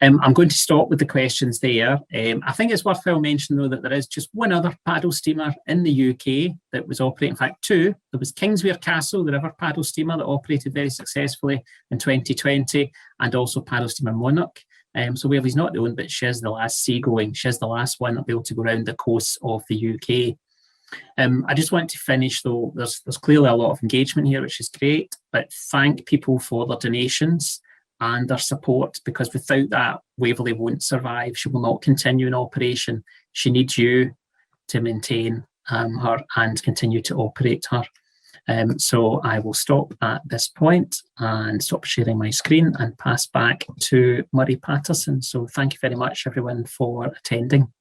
I'm going to stop with the questions there. I think it's worthwhile mentioning, though, that there is just one other paddle steamer in the UK that was operating, in fact, two. There was Kingswear Castle, the river paddle steamer that operated very successfully in 2020, and also paddle steamer Monarch. So Waverley's not the one, but she is the last seagoing. She is the last one that'll be able to go around the coasts of the UK. I just want to finish, though, there's clearly a lot of engagement here, which is great, but thank people for their donations and their support, because without that, Waverley won't survive. She will not continue in operation. She needs you to maintain her and continue to operate her. So I will stop at this point and stop sharing my screen and pass back to Murray Patterson. So thank you very much, everyone, for attending.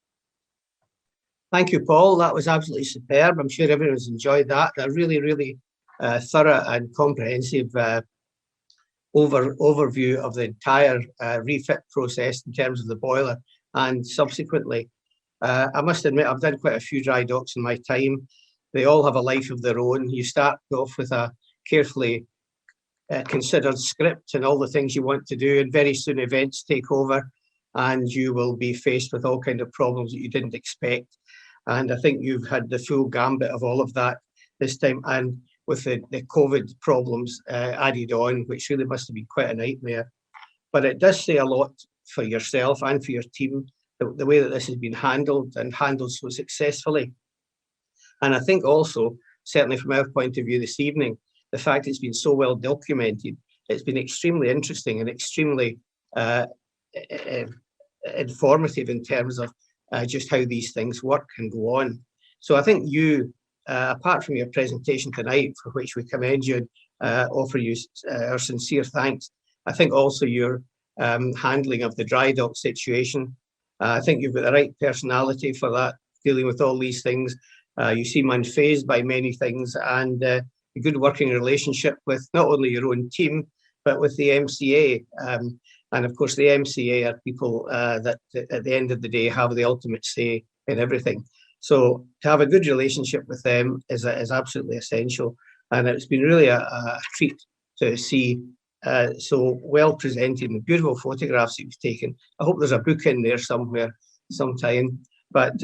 Thank you, Paul. That was absolutely superb. I'm sure everyone's enjoyed that. A really, really thorough and comprehensive overview of the entire refit process in terms of the boiler, and subsequently. I must admit, I've done quite a few dry docks in my time. They all have a life of their own. You start off with a carefully considered script and all the things you want to do, and very soon events take over and you will be faced with all kinds of problems that you didn't expect. And I think you've had the full gambit of all of that this time, and with the COVID problems added on, which really must have been quite a nightmare. But it does say a lot for yourself and for your team, the way that this has been handled, and handled so successfully. And I think also, certainly from our point of view this evening, the fact it's been so well documented, it's been extremely interesting and extremely informative in terms of just how these things work and go on. So I think you, apart from your presentation tonight, for which we commend you and offer you our sincere thanks, I think also your handling of the dry dock situation, I think you've got the right personality for that, dealing with all these things. You seem unfazed by many things, and a good working relationship with not only your own team, but with the MCA. And of course, the MCA are people that at the end of the day have the ultimate say in everything. So to have a good relationship with them is absolutely essential. And it's been really a treat to see so well presented and beautiful photographs that you've taken. I hope there's a book in there somewhere, sometime. But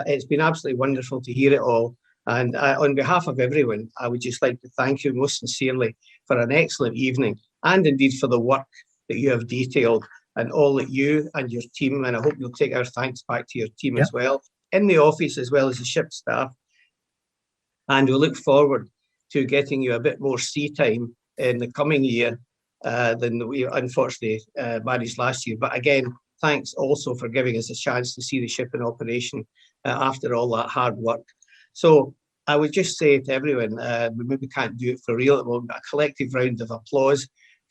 it's been absolutely wonderful to hear it all. And on behalf of everyone, I would just like to thank you most sincerely for an excellent evening, and indeed for the work that you have detailed, and all that you and your team, and I hope you'll take our thanks back to your team as well, in the office as well as the ship staff. And we look forward to getting you a bit more sea time in the coming year than we unfortunately managed last year. But again, thanks also for giving us a chance to see the ship in operation after all that hard work. So I would just say to everyone, we maybe can't do it for real at the moment, but a collective round of applause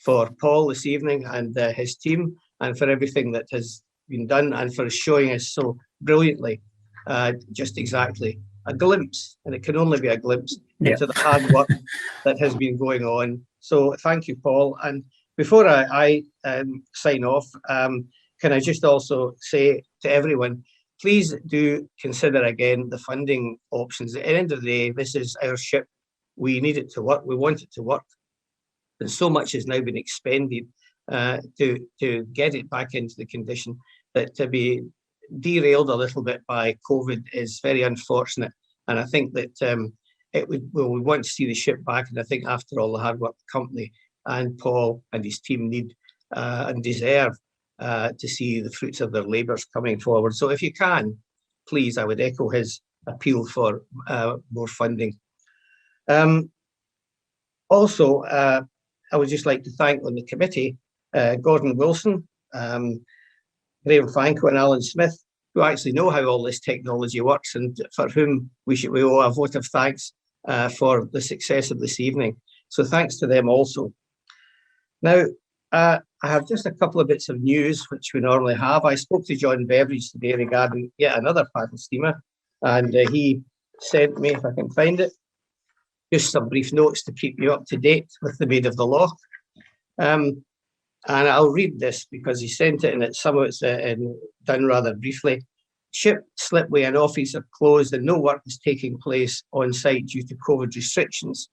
for Paul this evening and his team, and for everything that has been done, and for showing us so brilliantly just exactly a glimpse, and it can only be a glimpse, into the hard work that has been going on. So thank you, Paul. And before I sign off, can I just also say to everyone, please do consider again the funding options. At the end of the day, this is our ship. We need it to work. We want it to work. And so much has now been expended to get it back into the condition that to be derailed a little bit by COVID is very unfortunate. And I think that we want to see the ship back. And I think after all the hard work the company and Paul and his team need and deserve to see the fruits of their labours coming forward. So if you can, please, I would echo his appeal for more funding. Also, I would just like to thank on the committee, Gordon Wilson, Graham Franco and Alan Smith, who actually know how all this technology works, and for whom we owe a vote of thanks for the success of this evening. So thanks to them also. Now, I have just a couple of bits of news which we normally have. I spoke to John Beveridge today regarding yet another paddle steamer, and he sent me, if I can find it, just some brief notes to keep you up to date with the Maid of the Loch. And I'll read this because he sent it, and some of it's done rather briefly. Ship, slipway and office are closed and no work is taking place on site due to COVID restrictions.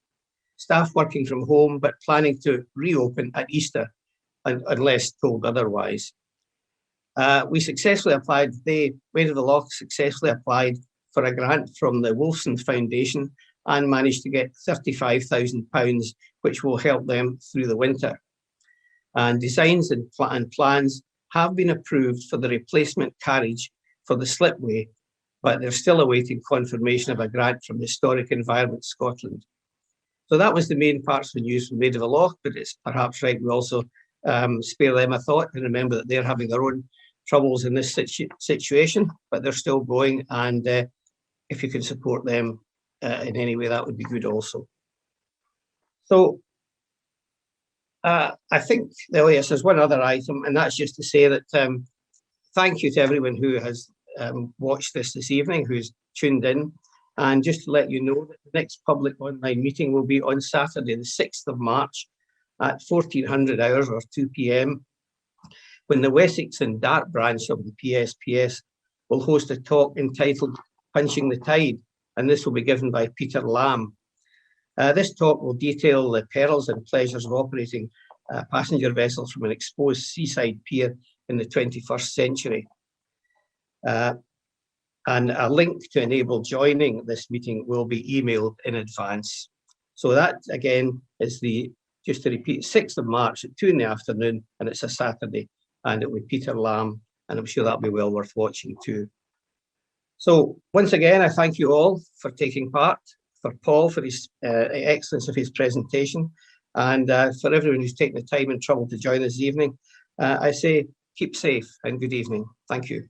staff working from home, but planning to reopen at Easter unless told otherwise. We successfully applied, Waverley Loch successfully applied for a grant from the Wolfson Foundation and managed to get £35,000, which will help them through the winter. And designs and plans have been approved for the replacement carriage for the slipway, but they're still awaiting confirmation of a grant from Historic Environment Scotland. So that was the main parts of the news from Waverley Loch, but it's perhaps right we also spare them a thought and remember that they're having their own troubles in this situation, but they're still going, and if you can support them in any way, that would be good also. So I think, oh yes, there's one other item, and that's just to say that thank you to everyone who has watched this evening, who's tuned in, and just to let you know that the next public online meeting will be on Saturday, the 6th of March at 1400 hours or 2 p.m, when the Wessex and Dart branch of the PSPS will host a talk entitled Punching the Tide, and this will be given by Peter Lamb. This talk will detail the perils and pleasures of operating passenger vessels from an exposed seaside pier in the 21st century. And a link to enable joining this meeting will be emailed in advance. So that again is just to repeat, 6th of March at 2 in the afternoon, and it's a Saturday, and it will be Peter Lamb, and I'm sure that'll be well worth watching too. So once again, I thank you all for taking part, for Paul for his excellence of his presentation, and for everyone who's taken the time and trouble to join this evening. I say keep safe and good evening. Thank you.